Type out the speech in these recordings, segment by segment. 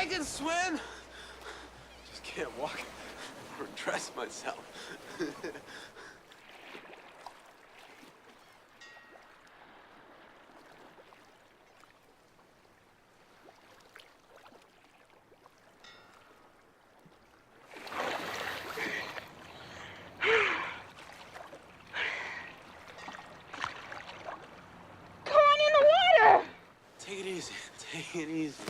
I can swim. Just can't walk or dress myself. Take it easy. Take it easy.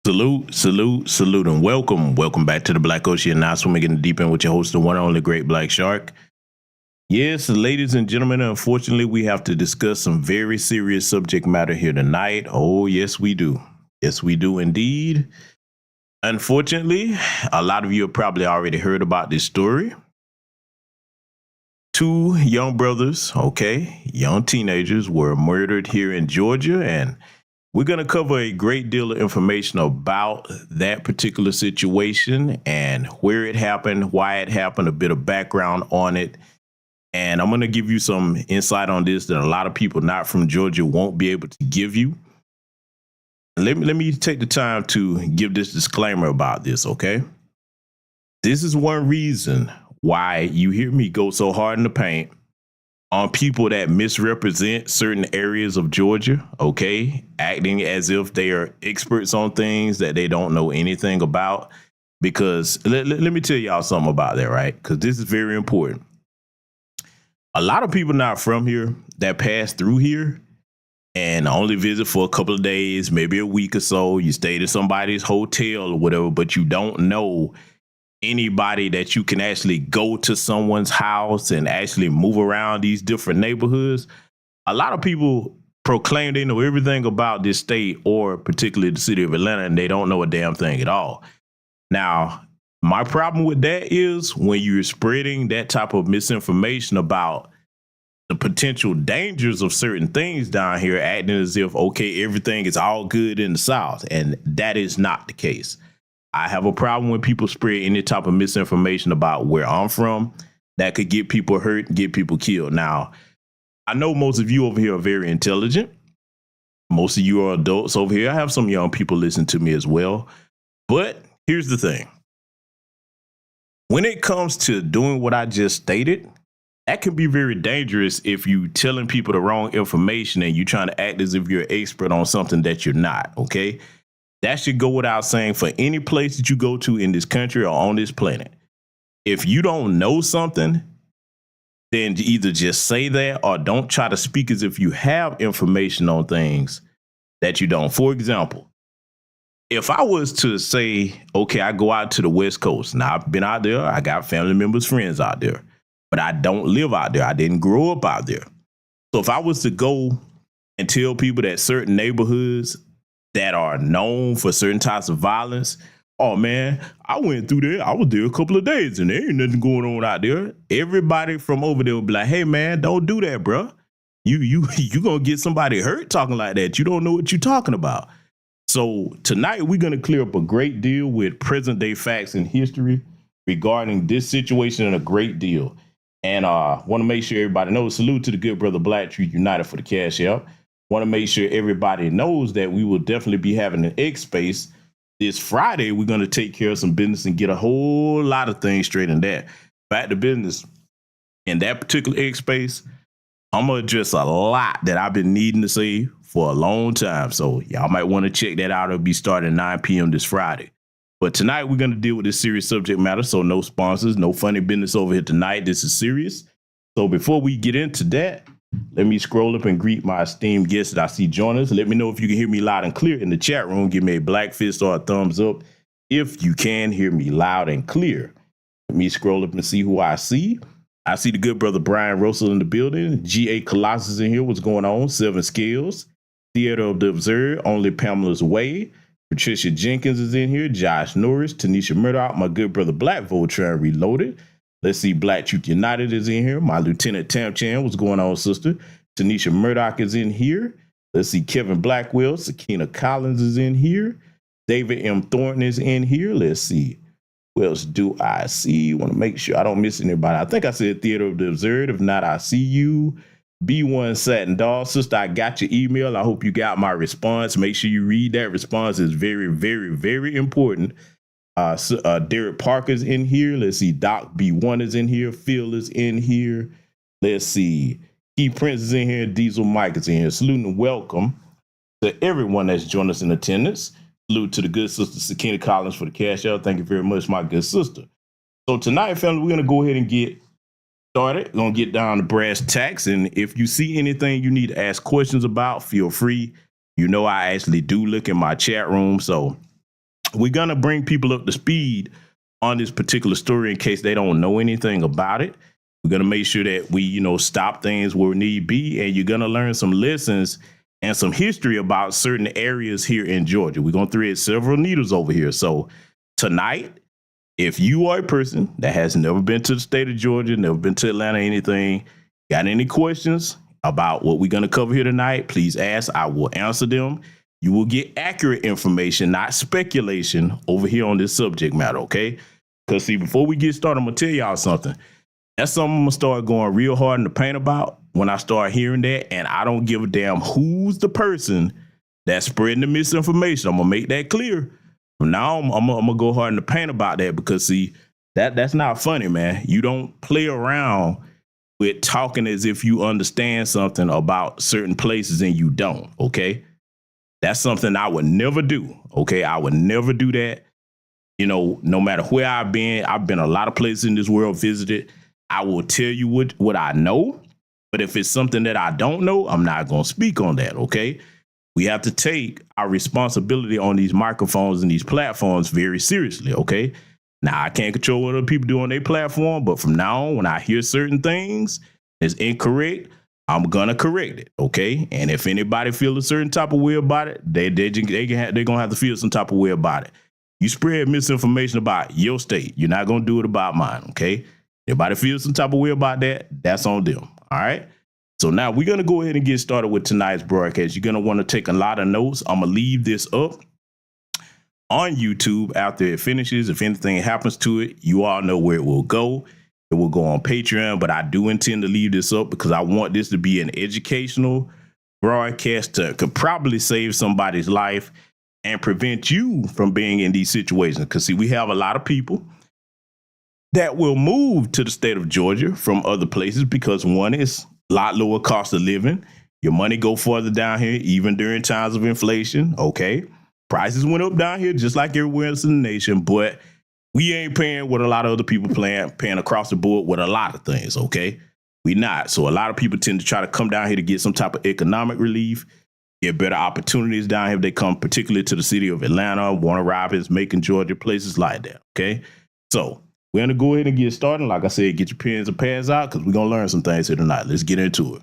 Salute, and welcome. Welcome back to the Black Ocean. Now, swimming in the deep end with your host, the one and only Great Black Shark. Yes, ladies and gentlemen, unfortunately, we have to discuss some very serious subject matter here tonight. Oh, yes, we do. Yes, we do indeed. Unfortunately, a lot of you have probably already heard about this story. Two young brothers, young teenagers, were murdered here in Georgia, and we're going to cover a great deal of information about that particular situation and where it happened, why it happened, a bit of background on it. And I'm going to give you some insight on this that a lot of people not from Georgia won't be able to give you. Let me take the time to give this disclaimer about this, okay? This is one reason why you hear me go so hard in the paint on people that misrepresent certain areas of Georgia, acting as if they are experts on things that they don't know anything about. Because let me tell y'all something about that, right? Because this is very important. A lot of people not from here that pass through here and only visit for a couple of days, maybe a week or so. You stayed at somebody's hotel or whatever, but you don't know anybody that you can actually go to someone's house and actually move around these different neighborhoods. A lot of people proclaim they know everything about this state, or particularly the city of Atlanta, and they don't know a damn thing at all. Now, my problem with that is when you're spreading that type of misinformation about the potential dangers of certain things down here, acting as if, everything is all good in the South. And that is not the case. I have a problem when people spread any type of misinformation about where I'm from that could get people hurt and get people killed. Now, I know most of you over here are very intelligent. Most of you are adults over here. I have some young people listen to me as well. But here's the thing. When it comes to doing what I just stated, that can be very dangerous if you telling people the wrong information and you trying to act as if you're an expert on something that you're not, okay? That should go without saying for any place that you go to in this country or on this planet. If you don't know something, then either just say that or don't try to speak as if you have information on things that you don't. For example, if I was to say, I go out to the West Coast. Now, I've been out there. I got family members, friends out there, but I don't live out there. I didn't grow up out there. So if I was to go and tell people that certain neighborhoods that are known for certain types of violence, oh man, I went through there. I was there a couple of days and there ain't nothing going on out there. Everybody from over there would be like, hey man, don't do that, bro. You gonna get somebody hurt talking like that. You don't know what you're talking about. So tonight we're gonna clear up a great deal with present day facts and history regarding this situation and a great deal. And want to make sure everybody knows, salute to the good brother Black Tree United for the cash out. Want to make sure everybody knows that we will definitely be having an X space this Friday. We're going to take care of some business and get a whole lot of things straight in that. Back to business. In that particular X space, I'm going to address a lot that I've been needing to say for a long time. So y'all might want to check that out. It'll be starting at 9 p.m. this Friday. But tonight we're going to deal with this serious subject matter. So no sponsors, no funny business over here tonight. This is serious. So before we get into that, let me scroll up and greet my esteemed guests that I see join us. Let me know if you can hear me loud and clear in the chat room. Give me a black fist or a thumbs up if you can hear me loud and clear. Let me scroll up and see who I see. I see the good brother Brian Russell in the building. G.A. Colossus in here. What's going on? Seven Skills. Theater of the Observer. Only Pamela's Way. Patricia Jenkins is in here. Josh Norris. Tanisha Murdoch. My good brother Black Voltron Reloaded. Let's see, Black Truth United is in here. My Lieutenant Tam Chan, what's going on, sister? Tanisha Murdoch is in here. Let's see, Kevin Blackwell. Sakina Collins is in here. David M. Thornton is in here. Let's see. Who else do I see? Want to make sure I don't miss anybody. I think I said Theater of the Observer. If not, I see you. B1 Satin Doll. Sister, I got your email. I hope you got my response. Make sure you read that response. It's very, very, very important. Derek Parker's in here. Let's see. Doc B1 is in here. Phil is in here. Let's see. Key Prince is in here. Diesel Mike is in here. Salute and welcome to everyone that's joined us in attendance. Salute to the good sister Sakina Collins for the cash out. Thank you very much, my good sister. So tonight, family, we're going to go ahead and get started. We're going to get down to brass tacks. And if you see anything you need to ask questions about, feel free. You know I actually do look in my chat room. So we're going to bring people up to speed on this particular story in case they don't know anything about it. We're going to make sure that we, stop things where need be. And you're going to learn some lessons and some history about certain areas here in Georgia. We're going to thread several needles over here. So tonight, if you are a person that has never been to the state of Georgia, never been to Atlanta, anything, got any questions about what we're going to cover here tonight, please ask. I will answer them. You will get accurate information, not speculation, over here on this subject matter, okay? Because, see, before we get started, I'm going to tell y'all something. That's something I'm going to start going real hard in the paint about when I start hearing that, and I don't give a damn who's the person that's spreading the misinformation. I'm going to make that clear. From now on, I'm going to go hard in the paint about that because, see, that's not funny, man. You don't play around with talking as if you understand something about certain places and you don't, okay? That's something I would never do, okay? I would never do that. No matter where I've been a lot of places in this world, visited. I will tell you what I know, but if it's something that I don't know, I'm not going to speak on that, okay? We have to take our responsibility on these microphones and these platforms very seriously, okay? Now, I can't control what other people do on their platform, but from now on, when I hear certain things that's incorrect, I'm going to correct it, okay? And if anybody feels a certain type of way about it, they're going to have to feel some type of way about it. You spread misinformation about your state. You're not going to do it about mine, okay? Anybody feels some type of way about that, that's on them, all right? So now we're going to go ahead and get started with tonight's broadcast. You're going to want to take a lot of notes. I'm going to leave this up on YouTube after it finishes. If anything happens to it, you all know where it will go. It will go on Patreon, but I do intend to leave this up because I want this to be an educational broadcast that could probably save somebody's life and prevent you from being in these situations. Because, see, we have a lot of people that will move to the state of Georgia from other places because, one, is a lot lower cost of living. Your money go further down here, even during times of inflation, okay? Prices went up down here just like everywhere else in the nation, but we ain't paying what a lot of other people paying across the board with a lot of things, okay? We not. So a lot of people tend to try to come down here to get some type of economic relief, get better opportunities down here if they come particularly to the city of Atlanta, Warner Robins, Macon, Georgia, places like that, okay? So we're going to go ahead and get started. Like I said, get your pens and pads out because we're going to learn some things here tonight. Let's get into it.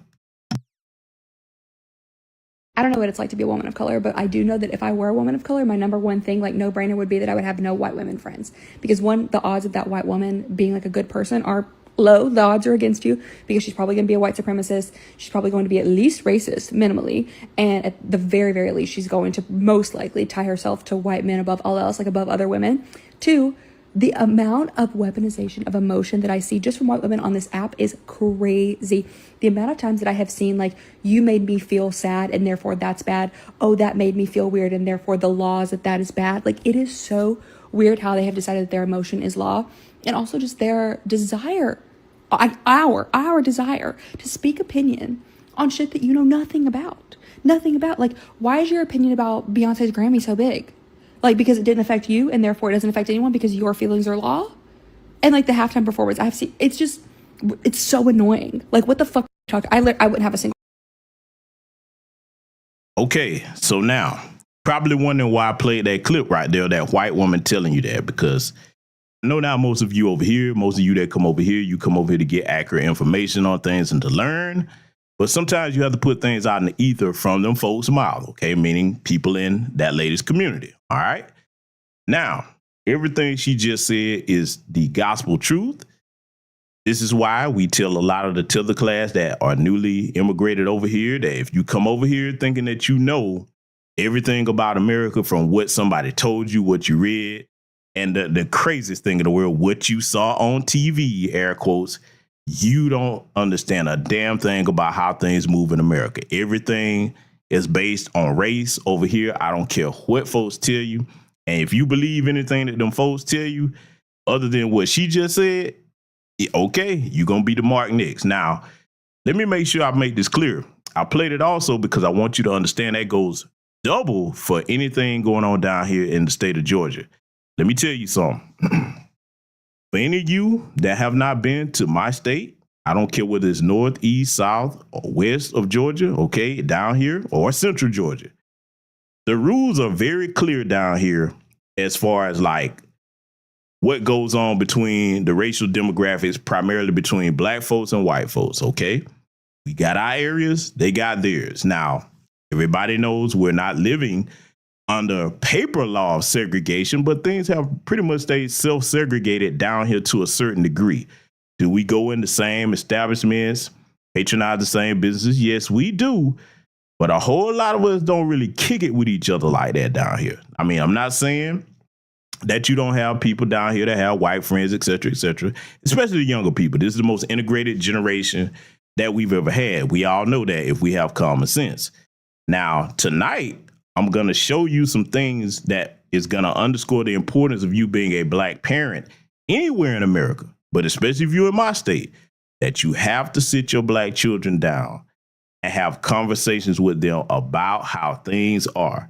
I don't know what it's like to be a woman of color, but I do know that if I were a woman of color, my number one thing, like no-brainer, would be that I would have no white women friends. Because one, the odds of that white woman being like a good person are low. The odds are against you because she's probably going to be a white supremacist. She's probably going to be at least racist, minimally. And at the very, very least, she's going to most likely tie herself to white men above all else, like above other women. Two, the amount of weaponization of emotion that I see just from white women on this app is crazy. The amount of times that I have seen, like, you made me feel sad and therefore that's bad. Oh, that made me feel weird and therefore the law is that is bad. Like, it is so weird how they have decided that their emotion is law. And also just their desire, our desire to speak opinion on shit that you know nothing about. Nothing about. Like, why is your opinion about Beyonce's Grammy so big? Like, because it didn't affect you and therefore it doesn't affect anyone because your feelings are law? And like the halftime performance I've seen, it's so annoying. Like, what the fuck? I wouldn't have a single. Okay, so now, probably wondering why I played that clip right there, that white woman telling you that, because I know now most of you over here, most of you that come over here, you come over here to get accurate information on things and to learn. But sometimes you have to put things out in the ether from them folks' mouth, okay? Meaning people in that lady's community, all right? Now, everything she just said is the gospel truth. This is why we tell a lot of the tether class that are newly immigrated over here that if you come over here thinking that you know everything about America from what somebody told you, what you read, and the craziest thing in the world, what you saw on TV, air quotes, you don't understand a damn thing about how things move in America. Everything is based on race over here. I don't care what folks tell you. And if you believe anything that them folks tell you, other than what she just said, okay, you're going to be the mark next. Now, let me make sure I make this clear. I played it also because I want you to understand that goes double for anything going on down here in the state of Georgia. Let me tell you something. For any of you that have not been to my state, I don't care whether it's north, east, south, or west of Georgia, okay, down here, or central Georgia. The rules are very clear down here as far as like what goes on between the racial demographics, primarily between black folks and white folks. Okay. We got our areas, they got theirs. Now, everybody knows we're not living under paper law of segregation, but things have pretty much stayed self-segregated down here to a certain degree. Do we go in the same establishments, patronize the same businesses? Yes, we do. But a whole lot of us don't really kick it with each other like that down here. I mean, I'm not saying that you don't have people down here that have white friends, et cetera, especially the younger people. This is the most integrated generation that we've ever had. We all know that if we have common sense. Now, tonight, I'm going to show you some things that is going to underscore the importance of you being a black parent anywhere in America, but especially if you're in my state, that you have to sit your black children down and have conversations with them about how things are.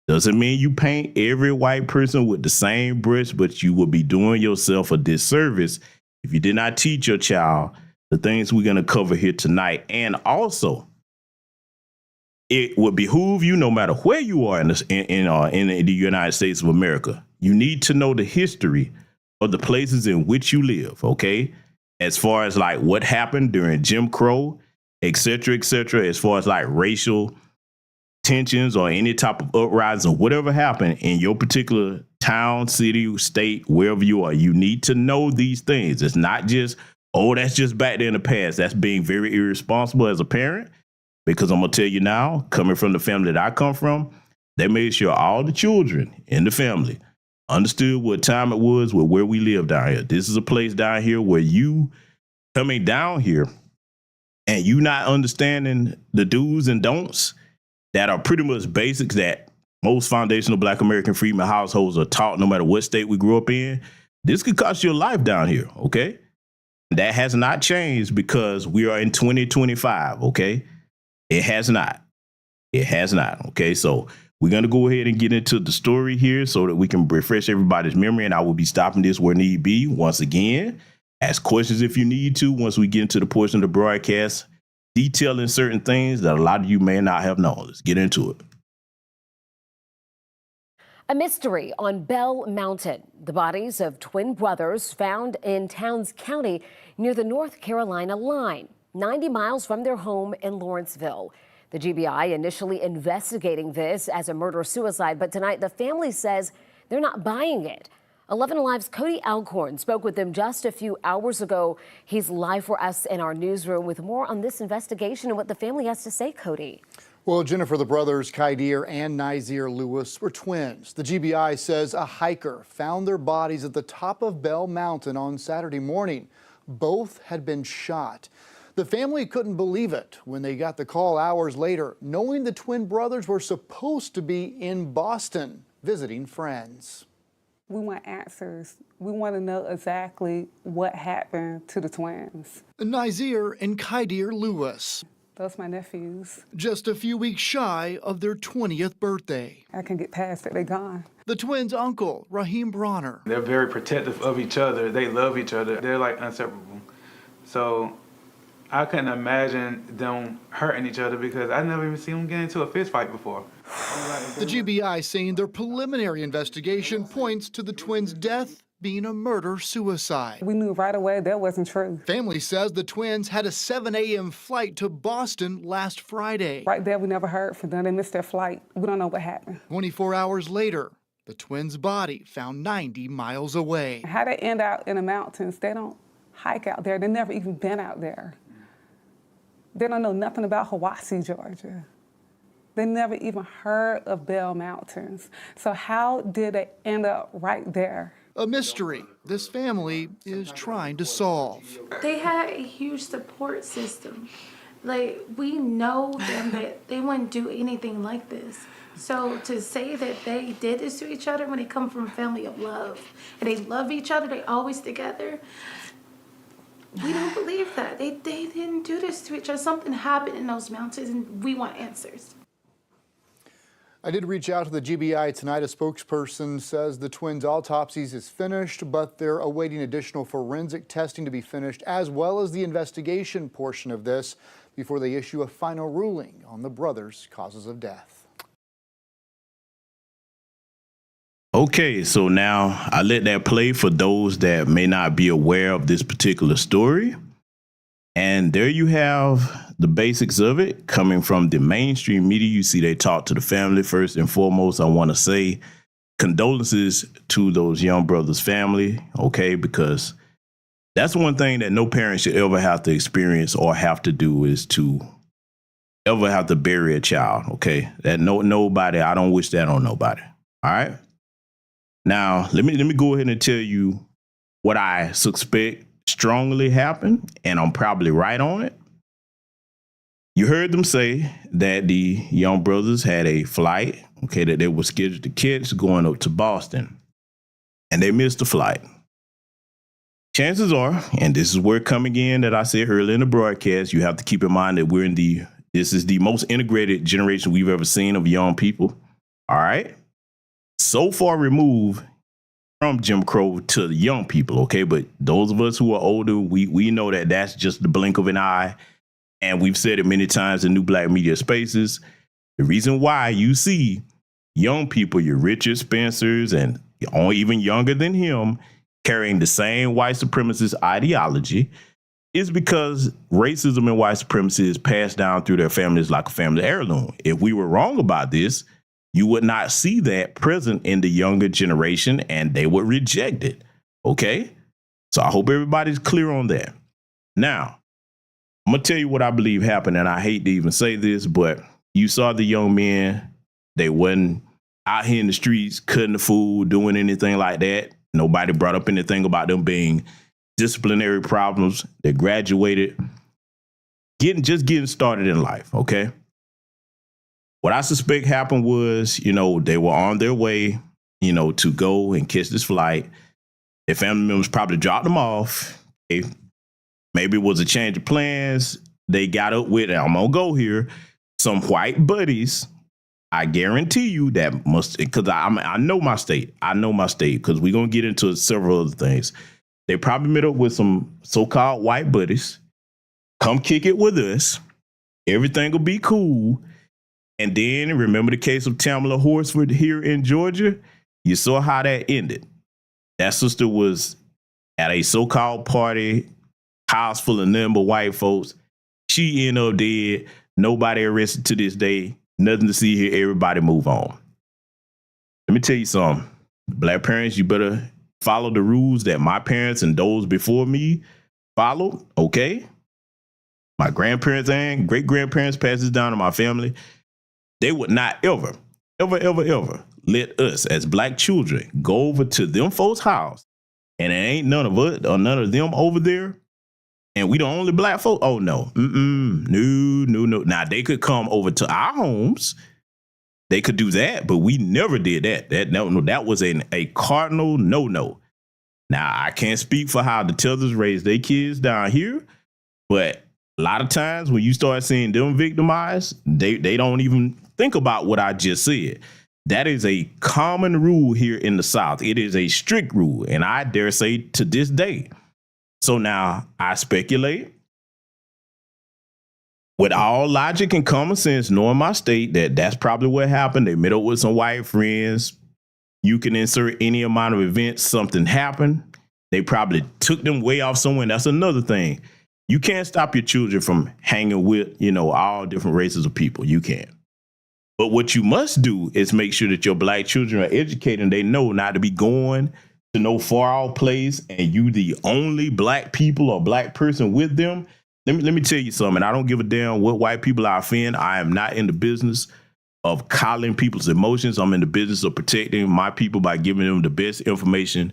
Doesn't mean you paint every white person with the same brush, but you will be doing yourself a disservice if you did not teach your child the things we're going to cover here tonight. And also, it would behoove you, no matter where you are in the United States of America, you need to know the history of the places in which you live, okay? As far as like what happened during Jim Crow, et cetera, as far as like racial tensions or any type of uprising or whatever happened in your particular town, city, state, wherever you are, you need to know these things. It's not just, oh, that's just back there in the past. That's being very irresponsible as a parent, because I'm going to tell you now, coming from the family that I come from, they made sure all the children in the family understood what time it was with where we live down here. This is a place down here where you coming down here and you not understanding the do's and don'ts that are pretty much basics that most foundational Black American freedmen households are taught no matter what state we grew up in. This could cost you a life down here, okay? That has not changed because we are in 2025, okay? It has not. It has not, okay? So we're going to go ahead and get into the story here so that we can refresh everybody's memory, and I will be stopping this where need be. Once again, ask questions if you need to once we get into the portion of the broadcast detailing certain things that a lot of you may not have known. Let's get into it. A mystery on Bell Mountain. The bodies of twin brothers found in Towns County near the North Carolina line, 90 miles from their home in Lawrenceville. The GBI initially investigating this as a murder-suicide, but tonight the family says they're not buying it. 11 Alive's Cody Alcorn spoke with them just a few hours ago. He's live for us in our newsroom with more on this investigation and what the family has to say, Cody. Well, Jennifer, the brothers Qaadir and Nazir Lewis were twins. The GBI says a hiker found their bodies at the top of Bell Mountain on Saturday morning. Both had been shot. The family couldn't believe it when they got the call hours later, knowing the twin brothers were supposed to be in Boston visiting friends. We want answers. We want to know exactly what happened to the twins. Nazir and Qaadir Lewis. Those my nephews. Just a few weeks shy of their 20th birthday. I can get past it, they're gone. The twins' uncle, Raheem Bronner. They're very protective of each other. They love each other. They're like inseparable. So I couldn't imagine them hurting each other because I never even seen them get into a fist fight before. The GBI saying their preliminary investigation points to the twins' death being a murder-suicide. We knew right away that wasn't true. Family says the twins had a 7 a.m. flight to Boston last Friday. Right there, we never heard from them. They missed their flight. We don't know what happened. 24 hours later, the twins' body found 90 miles away. How they end out in the mountains, they don't hike out there. They've never even been out there. They don't know nothing about Hiwassee, Georgia. They never even heard of Bell Mountains. So how did they end up right there? A mystery this family is trying to solve. They had a huge support system. Like, we know them that they wouldn't do anything like this. So to say that they did this to each other when they come from a family of love and they love each other, they always together, we don't believe that. They didn't do this to each other. Something happened in those mountains and we want answers. I did reach out to the GBI tonight. A spokesperson says the twins' autopsies is finished, but they're awaiting additional forensic testing to be finished, as well as the investigation portion of this, before they issue a final ruling on the brothers' causes of death. Okay, so now I let that play for those that may not be aware of this particular story. And there you have the basics of it coming from the mainstream media. You see, they talk to the family first and foremost. I want to say condolences to those young brothers' family, okay, because that's one thing that no parent should ever have to experience or have to do is to ever have to bury a child, okay? That nobody, I don't wish that on nobody, all right? Now, let me go ahead and tell you what I suspect strongly happened, and I'm probably right on it. You heard them say that the young brothers had a flight, okay, that they were scheduled to catch going up to Boston, and they missed the flight. Chances are, and this is where coming in that I said earlier in the broadcast, you have to keep in mind that this is the most integrated generation we've ever seen of young people. All right. So far removed from Jim Crow to the young people. Okay. But those of us who are older, we know that that's just the blink of an eye. And we've said it many times in New Black Media Spaces. The reason why you see young people, your Richard Spencers and even younger than him, carrying the same white supremacist ideology is because racism and white supremacy is passed down through their families like a family heirloom. If we were wrong about this, you would not see that present in the younger generation and they would reject it. Okay? So I hope everybody's clear on that. Now, I'm going to tell you what I believe happened, and I hate to even say this, but you saw the young men. They wasn't out here in the streets cutting the food, doing anything like that. Nobody brought up anything about them being disciplinary problems. They graduated, just getting started in life, okay? What I suspect happened was, they were on their way, to go and catch this flight. Their family members probably dropped them off. Maybe it was a change of plans. They got up with, I'm going to go here, some white buddies. I guarantee you that must, because I know my state. I know my state because we're going to get into several other things. They probably met up with some so-called white buddies. Come kick it with us. Everything will be cool. And then remember the case of Tamala Horsford here in Georgia? You saw how that ended. That sister was at a so-called party, house full of nothing but white folks. She ended up dead. Nobody arrested to this day. Nothing to see here. Everybody move on. Let me tell you something. Black parents, you better follow the rules that my parents and those before me followed, okay? My grandparents and great-grandparents passed this down to my family. They would not ever let us as black children go over to them folks' house and there ain't none of us or none of them over there and we the only black folk. Oh, no. No. Now, they could come over to our homes. They could do that, but we never did that. That was a cardinal no. Now, I can't speak for how the Tethers raise their kids down here, but a lot of times when you start seeing them victimized, they don't even think about what I just said. That is a common rule here in the South. It is a strict rule, and I dare say to this day. So now I speculate with all logic and common sense, knowing my state, that's probably what happened. They met up with some white friends. You can insert any amount of events. Something happened. They probably took them way off somewhere. That's another thing. You can't stop your children from hanging with, all different races of people. You can't. But what you must do is make sure that your black children are educated and they know not to be going to no far off place and you the only black people or black person with them. Let me tell you something. I don't give a damn what white people I offend. I am not in the business of coddling people's emotions. I'm in the business of protecting my people by giving them the best information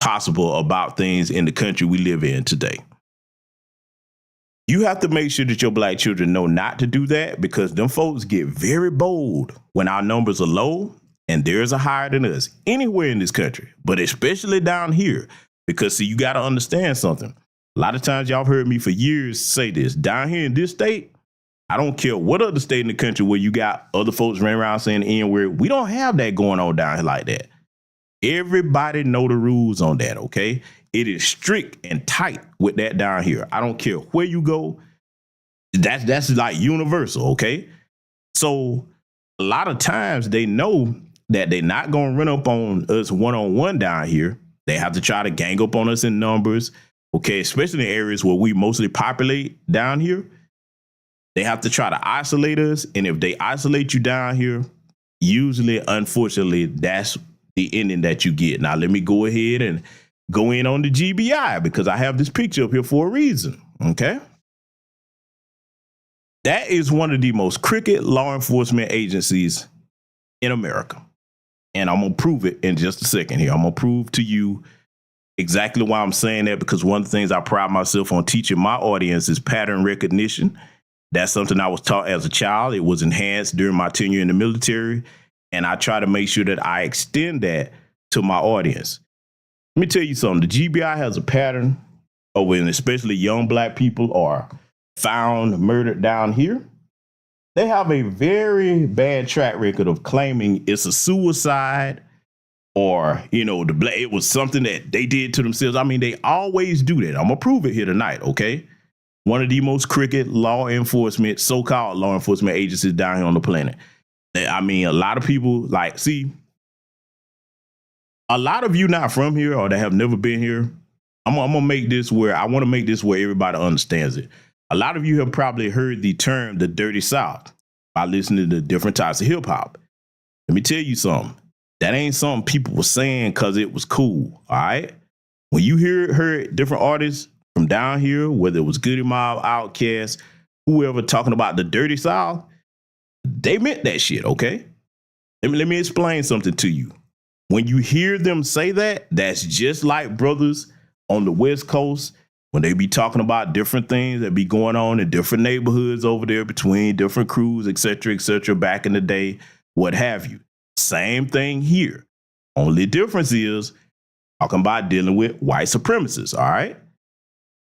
possible about things in the country we live in today. You have to make sure that your black children know not to do that because them folks get very bold when our numbers are low and theirs are higher than us anywhere in this country, but especially down here. Because, see, you got to understand something. A lot of times y'all have heard me for years say this. Down here in this state, I don't care what other state in the country where you got other folks running around saying the N-word. We don't have that going on down here like that. Everybody know the rules on that, okay? It is strict and tight with that down here. I don't care where you go. That's like universal, okay? So a lot of times they know that they're not going to run up on us one-on-one down here. They have to try to gang up on us in numbers, okay, especially in areas where we mostly populate down here. They have to try to isolate us, and if they isolate you down here, usually, unfortunately, that's the ending that you get. Now, let me go ahead and go in on the GBI because I have this picture up here for a reason, okay? That is one of the most crooked law enforcement agencies in America. And I'm going to prove it in just a second here. I'm going to prove to you exactly why I'm saying that, because one of the things I pride myself on teaching my audience is pattern recognition. That's something I was taught as a child. It was enhanced during my tenure in the military. And I try to make sure that I extend that to my audience. Let me tell you something. The GBI has a pattern of when especially young black people are found murdered down here. They have a very bad track record of claiming it's a suicide or, you know, it was something that they did to themselves. I mean, they always do that. I'm going to prove it here tonight, okay? One of the most crooked law enforcement, so-called law enforcement agencies down here on the planet. I mean, a lot of people like, see, a lot of you not from here or that have never been here. I'm going to make this where I want to make this where everybody understands it. A lot of you have probably heard the term the Dirty South by listening to different types of hip hop. Let me tell you something. That ain't something people were saying because it was cool. All right. When you heard different artists from down here, whether it was Goody Mob, Outkast, whoever talking about the Dirty South, they meant that shit. OK, let me explain something to you. When you hear them say that, that's just like brothers on the West Coast when they be talking about different things that be going on in different neighborhoods over there between different crews, et cetera, back in the day, what have you. Same thing here. Only difference is talking about dealing with white supremacists. All right.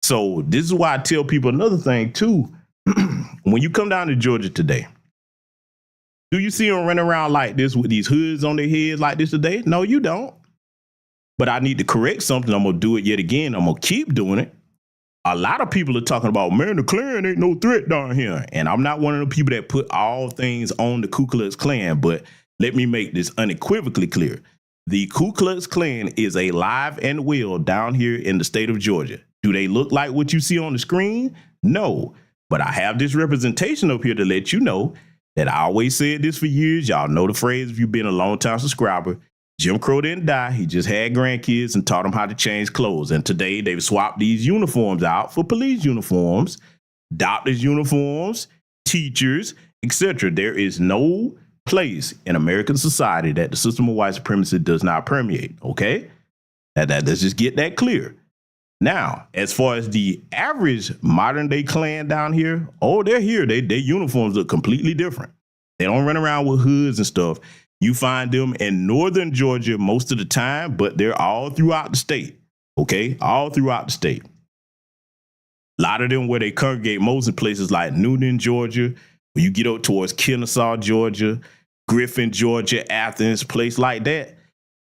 So this is why I tell people another thing, too. When you come down to Georgia today, do you see them running around like this with these hoods on their heads like this today? No, you don't. But I need to correct something. I'm going to do it yet again. I'm going to keep doing it. A lot of people are talking about, man, the Klan ain't no threat down here. And I'm not one of the people that put all things on the Ku Klux Klan. But let me make this unequivocally clear. The Ku Klux Klan is alive and well down here in the state of Georgia. Do they look like what you see on the screen? No. But I have this representation up here to let you know that I always said this for years. Y'all know the phrase if you've been a long time subscriber. Jim Crow didn't die. He just had grandkids and taught them how to change clothes. And today they've swapped these uniforms out for police uniforms, doctors' uniforms, teachers, etc. There is no place in American society that the system of white supremacy does not permeate. Okay? Let's just get that clear. Now, as far as the average modern day Klan down here, oh, they're here. Their uniforms look completely different. They don't run around with hoods and stuff. You find them in northern Georgia most of the time, but they're all throughout the state. Okay, all throughout the state. A lot of them where they congregate most in places like Newton, Georgia, where you get up towards Kennesaw, Georgia, Griffin, Georgia, Athens, place like that.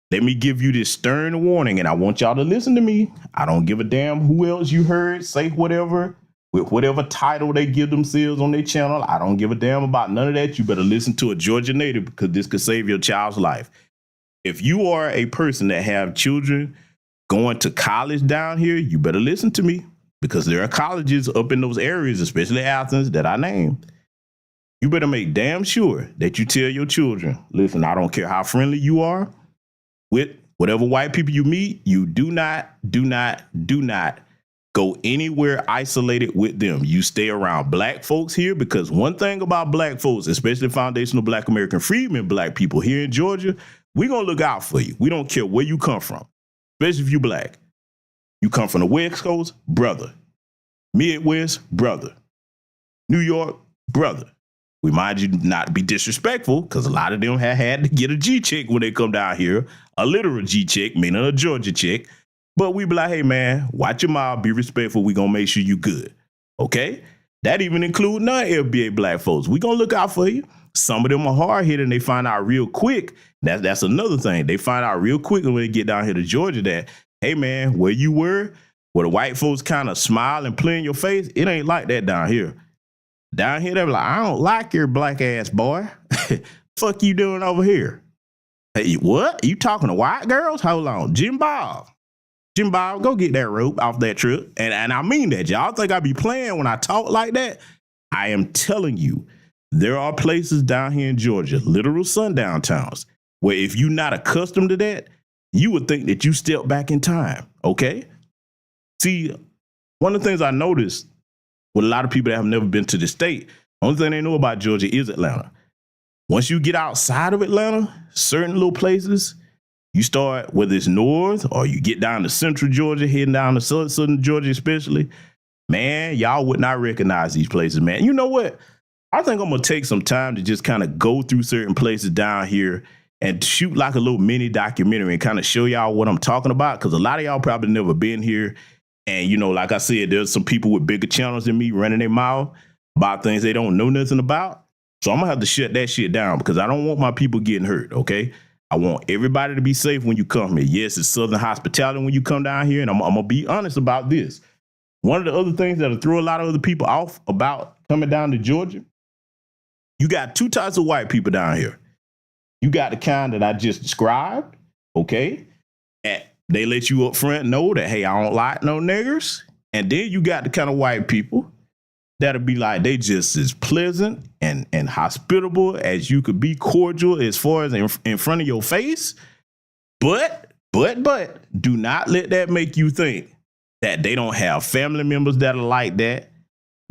Let me give you this stern warning, and I want y'all to listen to me. I don't give a damn who else you heard say whatever, with whatever title they give themselves on their channel. I don't give a damn about none of that. You better listen to a Georgia native because this could save your child's life. If you are a person that have children going to college down here, you better listen to me because there are colleges up in those areas, especially Athens, that I named. You better make damn sure that you tell your children, listen, I don't care how friendly you are with whatever white people you meet, you do not go anywhere isolated with them. You stay around black folks here because one thing about black folks, especially foundational Black American freedmen, black people here in Georgia, we're going to look out for you. We don't care where you come from, especially if you're black. You come from the West Coast, brother. Midwest, brother. New York, brother. We mind you not be disrespectful because a lot of them have had to get a G check when they come down here, a literal G check, meaning a Georgia check. But we be like, hey, man, watch your mouth, be respectful. We going to make sure you good. OK, that even include non-FBA black folks. We going to look out for you. Some of them are hard hit and they find out real quick. That's another thing. They find out real quick when they get down here to Georgia that, hey, man, where you were, where the white folks kind of smile and play in your face, it ain't like that down here. Down here, they be like, I don't like your black ass boy. Fuck you doing over here? Hey, what? You talking to white girls? Hold on. Jim Bob, go get that rope off that truck. And I mean that. Y'all think I be playing when I talk like that? I am telling you, there are places down here in Georgia, literal sundown towns, where if you're not accustomed to that, you would think that you stepped back in time, okay? See, one of the things I noticed with a lot of people that have never been to the state, only thing they know about Georgia is Atlanta. Once you get outside of Atlanta, certain little places, you start, whether it's north or you get down to central Georgia, heading down to southern Georgia especially, man, y'all would not recognize these places, man. You know what? I think I'm going to take some time to just kind of go through certain places down here and shoot like a little mini documentary and kind of show y'all what I'm talking about, because a lot of y'all probably never been here. And, you know, like I said, there's some people with bigger channels than me running their mouth about things they don't know nothing about. So I'm going to have to shut that shit down because I don't want my people getting hurt, okay? I want everybody to be safe when you come here. Yes, it's Southern hospitality when you come down here, and I'm going to be honest about this. One of the other things that'll throw a lot of other people off about coming down to Georgia, you got two types of white people down here. You got the kind that I just described, okay? And they let you up front know that, hey, I don't like no niggers. And then you got the kind of white people that'll be like, they just as pleasant and hospitable as you could be, cordial as far as in front of your face. But do not let that make you think that they don't have family members that are like that.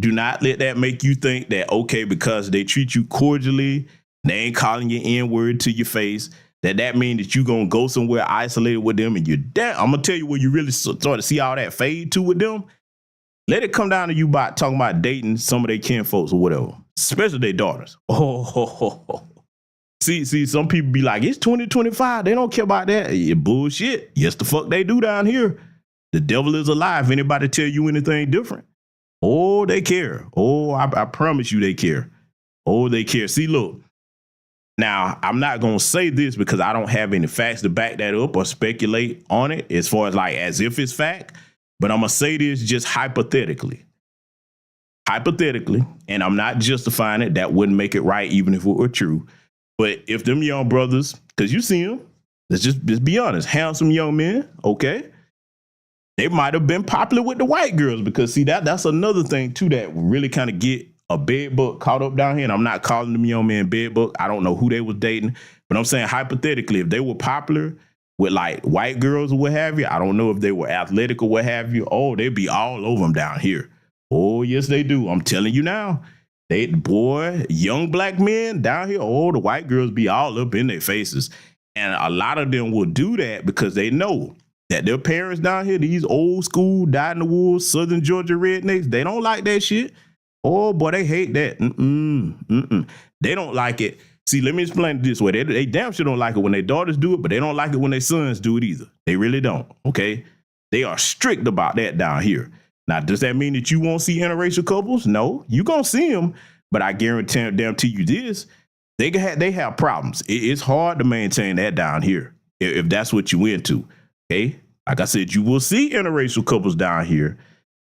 Do not let that make you think that, okay, because they treat you cordially, they ain't calling you N-word to your face, that means that you're going to go somewhere isolated with them and you're damn. I'm going to tell you where you really start to see all that fade to with them. Let it come down to you about talking about dating some of their kinfolks or whatever, especially their daughters. See, some people be like, it's 2025. They don't care about that. Yeah, bullshit. Yes, the fuck they do down here. The devil is alive. If anybody tell you anything different, oh, they care. Oh, I promise you they care. Oh, they care. See, look. Now, I'm not going to say this because I don't have any facts to back that up or speculate on it as far as like as if it's fact, but I'm going to say this just hypothetically. Hypothetically, and I'm not justifying it. That wouldn't make it right even if it were true. But if them young brothers, because you see them, let's just be honest, handsome young men, okay? They might have been popular with the white girls because, see, that's another thing, too, that really kind of get a bedbug caught up down here. And I'm not calling them young men bedbug. I don't know who they was dating. But I'm saying hypothetically, if they were popular with, like, white girls or what have you, I don't know if they were athletic or what have you. Oh, they'd be all over them down here. Oh, yes, they do. I'm telling you now. Young black men down here, oh, the white girls be all up in their faces. And a lot of them will do that because they know that their parents down here, these old school, dyed-in-the-wool, Southern Georgia rednecks, they don't like that shit. Oh, boy, they hate that. They don't like it. See, let me explain it this way. They damn sure don't like it when their daughters do it, but they don't like it when their sons do it either. They really don't, okay? They are strict about that down here. Now, does that mean that you won't see interracial couples? No, you're going to see them, but I guarantee you this, they have problems. It's hard to maintain that down here if that's what you into, okay? Like I said, you will see interracial couples down here,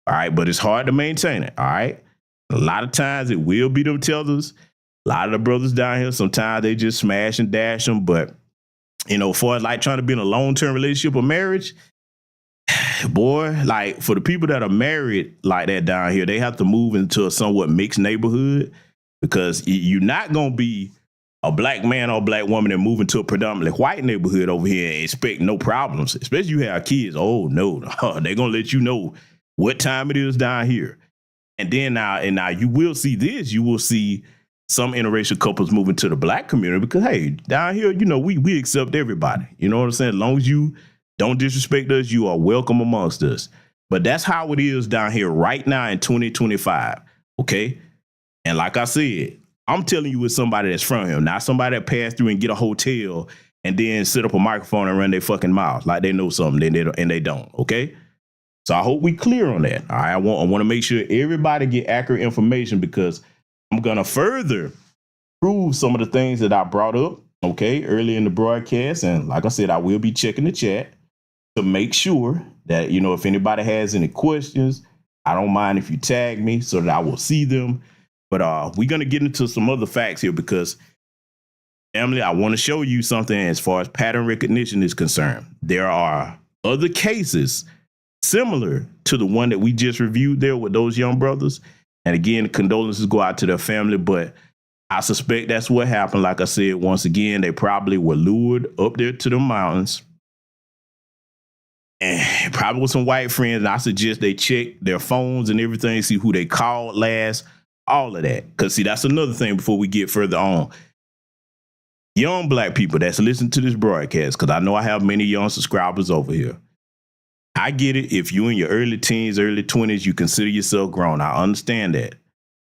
all right, but it's hard to maintain it, all right? A lot of times it will be them tethers. A lot of the brothers down here, sometimes they just smash and dash them. But, you know, for like trying to be in a long-term relationship or marriage, boy, like for the people that are married like that down here, they have to move into a somewhat mixed neighborhood because you're not going to be a black man or a black woman and move into a predominantly white neighborhood over here and expect no problems, especially you have kids. Oh, no, they're going to let you know what time it is down here. And then now you will see this. You will see some interracial couples moving to the black community because, hey, down here, you know, we accept everybody. You know what I'm saying? As long as you don't disrespect us, you are welcome amongst us. But that's how it is down here right now in 2025. Okay. And like I said, I'm telling you with somebody that's from here, not somebody that passed through and get a hotel and then sit up a microphone and run their fucking mouth like they know something and they don't. Okay. So I hope we clear on that. All right. I want to make sure everybody get accurate information because I'm going to further prove some of the things that I brought up, okay, early in the broadcast. And like I said, I will be checking the chat to make sure that, you know, if anybody has any questions, I don't mind if you tag me so that I will see them. But we're going to get into some other facts here because Family, I want to show you something as far as pattern recognition is concerned. There are other cases similar to the one that we just reviewed there with those young brothers. And again, condolences go out to their family, but I suspect that's what happened. Like I said, once again, they probably were lured up there to the mountains and probably with some white friends. And I suggest they check their phones and everything, see who they called last, all of that. Because see, that's another thing before we get further on. Young black people that's listening to this broadcast, because I know I have many young subscribers over here. I get it. If you're in your early teens, early 20s, you consider yourself grown. I understand that.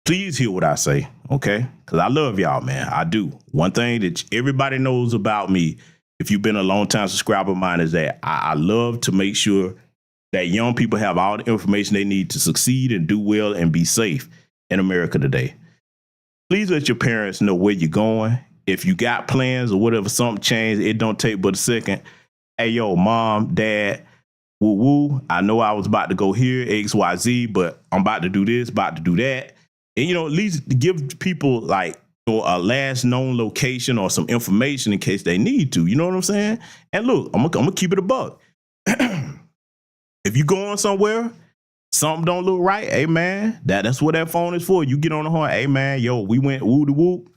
Please hear what I say, okay? Because I love y'all, man. I do. One thing that everybody knows about me, if you've been a long-time subscriber of mine, is that I love to make sure that young people have all the information they need to succeed and do well and be safe in America today. Please let your parents know where you're going. If you got plans or whatever, something changed, it don't take but a second. Hey, yo, mom, dad, woo woo. I know I was about to go here, XYZ, but I'm about to do this, about to do that. And, you know, at least give people like a last known location or some information in case they need to. You know what I'm saying? And look, I'm gonna keep it a buck. If you going somewhere, something don't look right, hey, man, that's what that phone is for. You get on the horn, hey, man, yo, we went woo to whoop.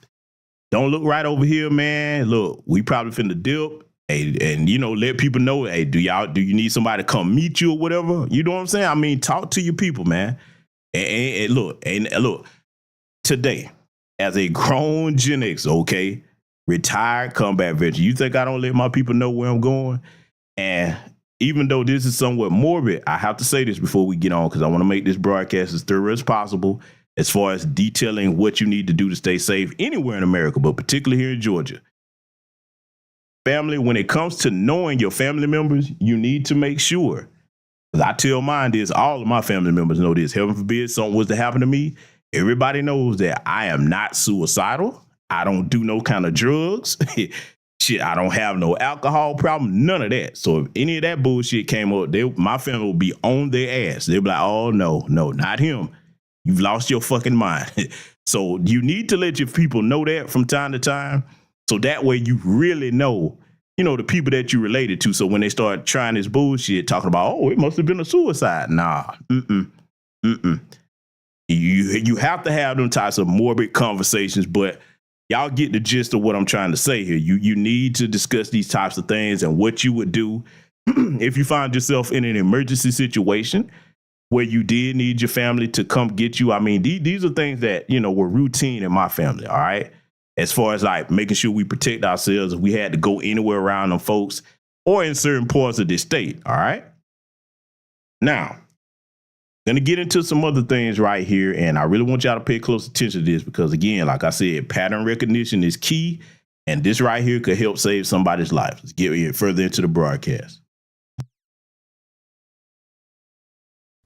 Don't look right over here, man. Look, we probably finna dip. Hey, and, you know, let people know, hey, do you need somebody to come meet you or whatever? You know what I'm saying? I mean, talk to your people, man. And look, today, as a grown Gen X, okay, retired combat veteran, you think I don't let my people know where I'm going? And even though this is somewhat morbid, I have to say this before we get on, because I want to make this broadcast as thorough as possible as far as detailing what you need to do to stay safe anywhere in America, but particularly here in Georgia. Family, when it comes to knowing your family members, you need to make sure, because I tell mine this, all of my family members know this, heaven forbid something was to happen to me, everybody knows that I am not suicidal. I don't do no kind of drugs. Shit, I don't have no alcohol problem, none of that. So if any of that bullshit came up, my family will be on their ass. They'll be like, oh, no, not him. You've lost your fucking mind. So you need to let your people know that from time to time. So that way you really know, you know, the people that you related to. So when they start trying this bullshit, talking about, oh, it must have been a suicide. Nah, You have to have them types of morbid conversations, but y'all get the gist of what I'm trying to say here. You need to discuss these types of things and what you would do if you find yourself in an emergency situation where you did need your family to come get you. I mean, these are things that, you know, were routine in my family, all right? As far as like making sure we protect ourselves if we had to go anywhere around them folks or in certain parts of this state, all right? Now, going to get into some other things right here, and I really want y'all to pay close attention to this because, again, like I said, pattern recognition is key, and this right here could help save somebody's life. Let's get further into the broadcast.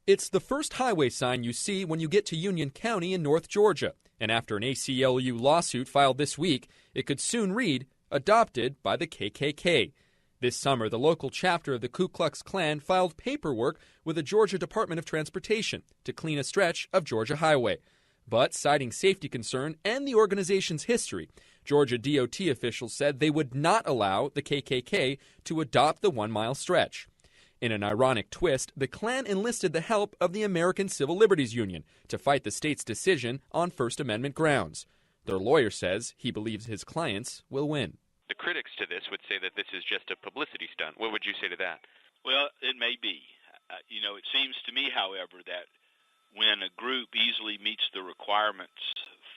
It's the first highway sign you see when you get to Union County in North Georgia. And after an ACLU lawsuit filed this week, it could soon read, adopted by the KKK. This summer, the local chapter of the Ku Klux Klan filed paperwork with the Georgia Department of Transportation to clean a stretch of Georgia highway. But citing safety concern and the organization's history, Georgia DOT officials said they would not allow the KKK to adopt the 1-mile stretch. In an ironic twist, the Klan enlisted the help of the American Civil Liberties Union to fight the state's decision on First Amendment grounds. Their lawyer says he believes his clients will win. The critics to this would say that this is just a publicity stunt. What would you say to that? Well, it may be. It seems to me, however, that when a group easily meets the requirements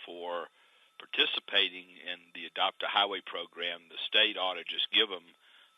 for participating in the Adopt a Highway program, the state ought to just give them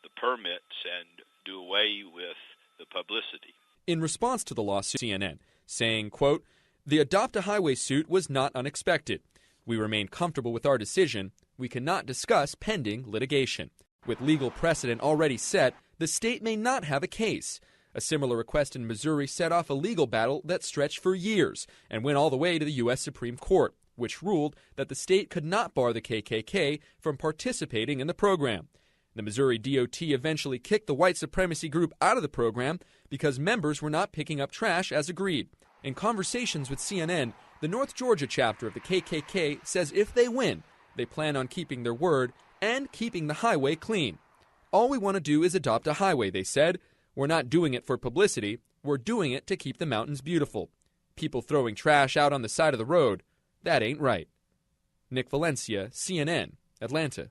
the permits and do away with the publicity. In response to the lawsuit, CNN saying, quote, "The Adopt a Highway suit was not unexpected. We remain comfortable with our decision. We cannot discuss pending litigation." With legal precedent already set, the state may not have a case. A similar request in Missouri set off a legal battle that stretched for years and went all the way to the U.S. Supreme Court, which ruled that the state could not bar the KKK from participating in the program. The Missouri DOT eventually kicked the white supremacy group out of the program because members were not picking up trash as agreed. In conversations with CNN, the North Georgia chapter of the KKK says if they win, they plan on keeping their word and keeping the highway clean. All we want to do is adopt a highway, they said. We're not doing it for publicity. We're doing it to keep the mountains beautiful. People throwing trash out on the side of the road, that ain't right. Nick Valencia, CNN, Atlanta.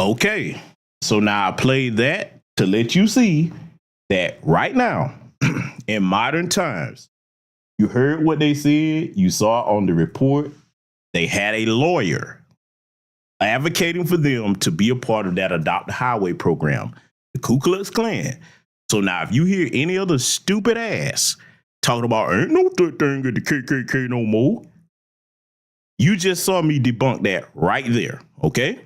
Okay, so now I played that to let you see that right now, in modern times, you heard what they said, you saw on the report, they had a lawyer advocating for them to be a part of that Adopt a Highway program, the Ku Klux Klan. So now if you hear any other stupid ass talking about ain't no third thing at the KKK no more, you just saw me debunk that right there, okay?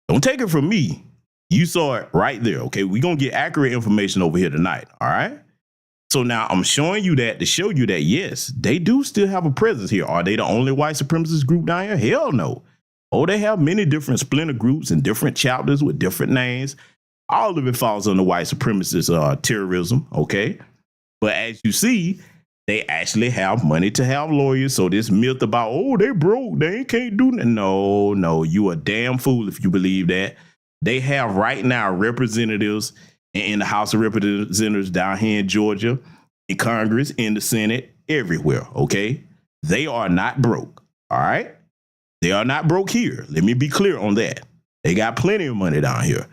Don't take it from me. You saw it right there, okay? We're going to get accurate information over here tonight, all right? So now I'm showing you that to show you that, yes, they do still have a presence here. Are they the only white supremacist group down here? Hell no. Oh, they have many different splinter groups and different chapters with different names. All of it falls under white supremacist terrorism, okay? But as you see, they actually have money to have lawyers. So this myth about, oh, they broke, they can't do that. No, you a damn fool if you believe that. They have right now representatives in the House of Representatives down here in Georgia, in Congress, in the Senate, everywhere, okay? They are not broke, all right? They are not broke here. Let me be clear on that. They got plenty of money down here,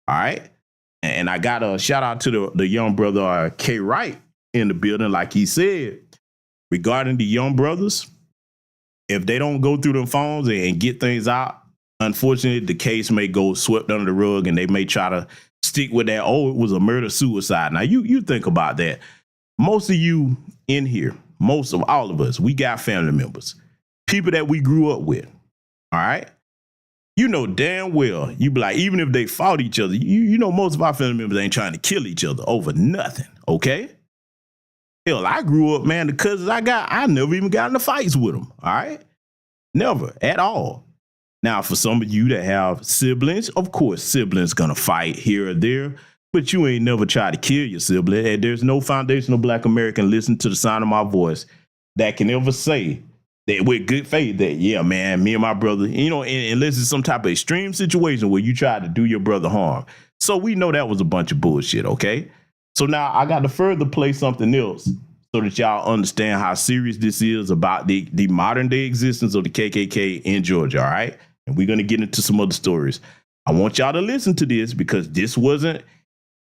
all right? And I got a shout out to the young brother, K. Wright, in the building, like he said, regarding the young brothers, if they don't go through them phones and get things out, unfortunately, the case may go swept under the rug and they may try to stick with that, oh, it was a murder-suicide. Now, you think about that. Most of you in here, most of all of us, we got family members, people that we grew up with, all right? You know damn well, you be like, even if they fought each other, you know most of our family members ain't trying to kill each other over nothing, okay? Hell, I grew up, man, the cousins I never even got into fights with them, all right? Never, at all. Now, for some of you that have siblings, of course, siblings gonna fight here or there, but you ain't never tried to kill your sibling. And there's no foundational Black American listening to the sound of my voice that can ever say that with good faith that, yeah, man, me and my brother, you know, unless it's some type of extreme situation where you try to do your brother harm. So we know that was a bunch of bullshit, okay? So now I got to further play something else so that y'all understand how serious this is about the modern day existence of the KKK in Georgia, all right? And we're going to get into some other stories. I want y'all to listen to this because this wasn't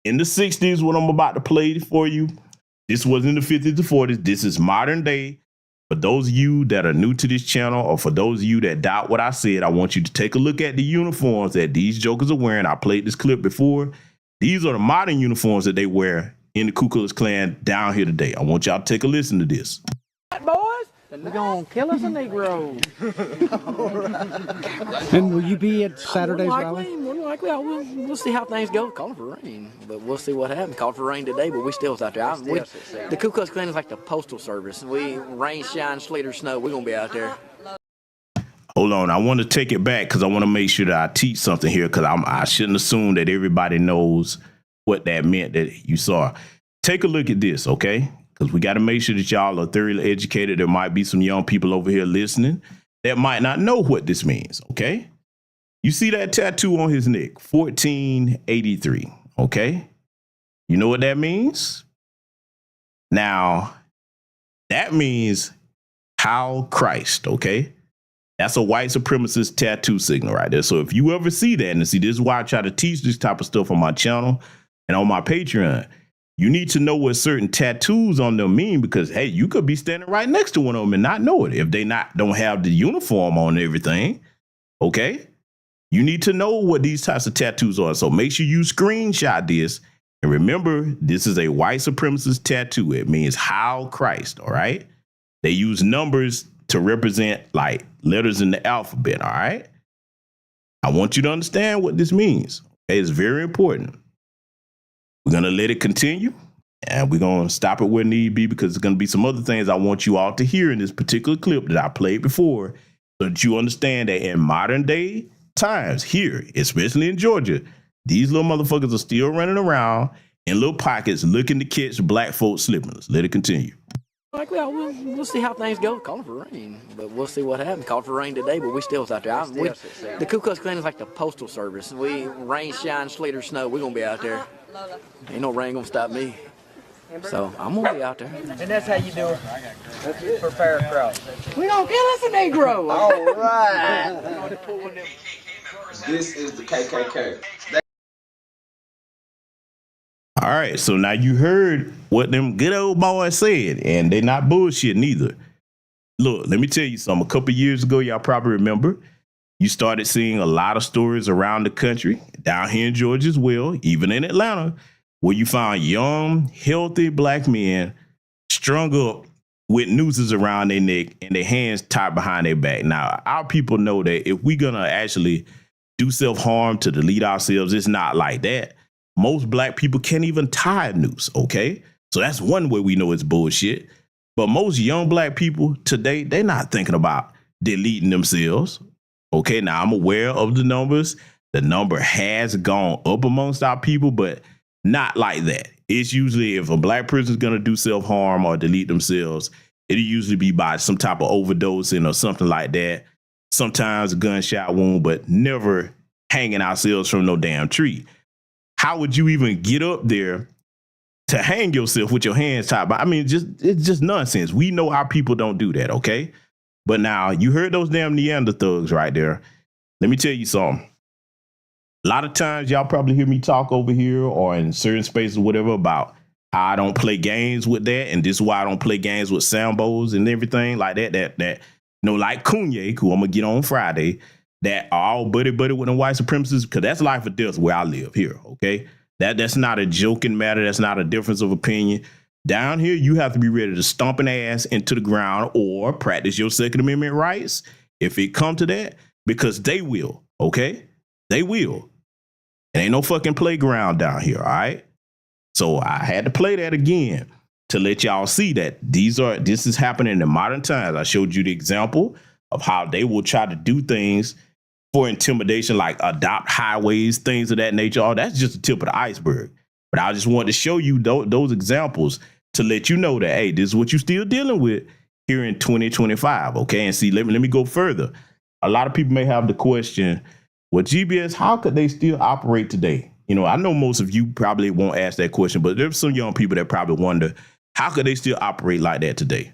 in the 60s what I'm about to play for you. This wasn't in the 50s to 40s. This is modern day. For those of you that are new to this channel or for those of you that doubt what I said, I want you to take a look at the uniforms that these jokers are wearing. I played this clip before. These are the modern uniforms that they wear in the Ku Klux Klan down here today. I want y'all to take a listen to this. Boys, they're going to kill us a Negro. And will you be at Saturday's rally? More than likely, we'll see how things go. Calling for rain, but we'll see what happens. Called for rain today, but we still out there. The Ku Klux Klan is like the postal service. We rain, shine, sleet, or snow, we're going to be out there. Hold on, I want to take it back because I want to make sure that I teach something here because I shouldn't assume that everybody knows what that meant that you saw. Take a look at this, okay? Because we got to make sure that y'all are thoroughly educated. There might be some young people over here listening that might not know what this means, okay? You see that tattoo on his neck, 1483, okay? You know what that means? Now, that means how Christ, okay? That's a white supremacist tattoo signal right there. So if you ever see that, and see, this is why I try to teach this type of stuff on my channel and on my Patreon. You need to know what certain tattoos on them mean because, hey, you could be standing right next to one of them and not know it if they don't have the uniform on and everything, okay? You need to know what these types of tattoos are. So make sure you screenshot this. And remember, this is a white supremacist tattoo. It means how Christ, all right? They use numbers to represent like letters in the alphabet, all right? I want you to understand what this means. Okay? It's very important. We're going to let it continue, and we're going to stop it where need be because there's going to be some other things I want you all to hear in this particular clip that I played before so that you understand that in modern day times here, especially in Georgia, these little motherfuckers are still running around in little pockets looking to catch black folks slipping. Let's let it continue. Like, well, we'll see how things go. Calling for rain, but we'll see what happens. Called for rain today, but we still was out there. The Ku Klux Klan is like the postal service. We rain, shine, sleet, or snow, we're gonna be out there. Ain't no rain gonna stop me. So I'm gonna be out there. And that's how you do it. Prepare a crowd. We gonna kill us a Negro. All right. This is the KKK. All right, so now you heard what them good old boys said, and they not bullshit neither. Look, let me tell you something. A couple years ago, y'all probably remember, you started seeing a lot of stories around the country, down here in Georgia as well, even in Atlanta, where you found young, healthy black men strung up with nooses around their neck and their hands tied behind their back. Now, our people know that if we're going to actually do self-harm to delete ourselves, it's not like that. Most black people can't even tie a noose, okay? So that's one way we know it's bullshit. But most young black people today, they're not thinking about deleting themselves. Okay, now I'm aware of the numbers. The number has gone up amongst our people, but not like that. It's usually if a black person is going to do self-harm or delete themselves, it'll usually be by some type of overdosing or something like that. Sometimes a gunshot wound, but never hanging ourselves from no damn tree. How would you even get up there to hang yourself with your hands tied? But I mean, it's just nonsense. We know our people don't do that, okay? But now you heard those damn Neanderthals right there. Let me tell you something. A lot of times y'all probably hear me talk over here or in certain spaces or whatever about how I don't play games with that. And this is why I don't play games with Sambos and everything like that. That you know, like Qaadir, who I'm going to get on Friday, that are all buddy with the white supremacists, because that's life or death where I live here, okay? That's not a joking matter. That's not a difference of opinion. Down here, you have to be ready to stomp an ass into the ground or practice your Second Amendment rights if it come to that, because they will, okay? They will. And ain't no fucking playground down here, all right? So I had to play that again to let y'all see that this is happening in modern times. I showed you the example of how they will try to do things for intimidation, like adopt highways, things of that nature. Oh, that's just the tip of the iceberg. But I just wanted to show you those examples to let you know that, hey, this is what you're still dealing with here in 2025, okay? And see, let me go further. A lot of people may have the question, well, GBS, how could they still operate today? You know, I know most of you probably won't ask that question, but there's some young people that probably wonder, how could they still operate like that today?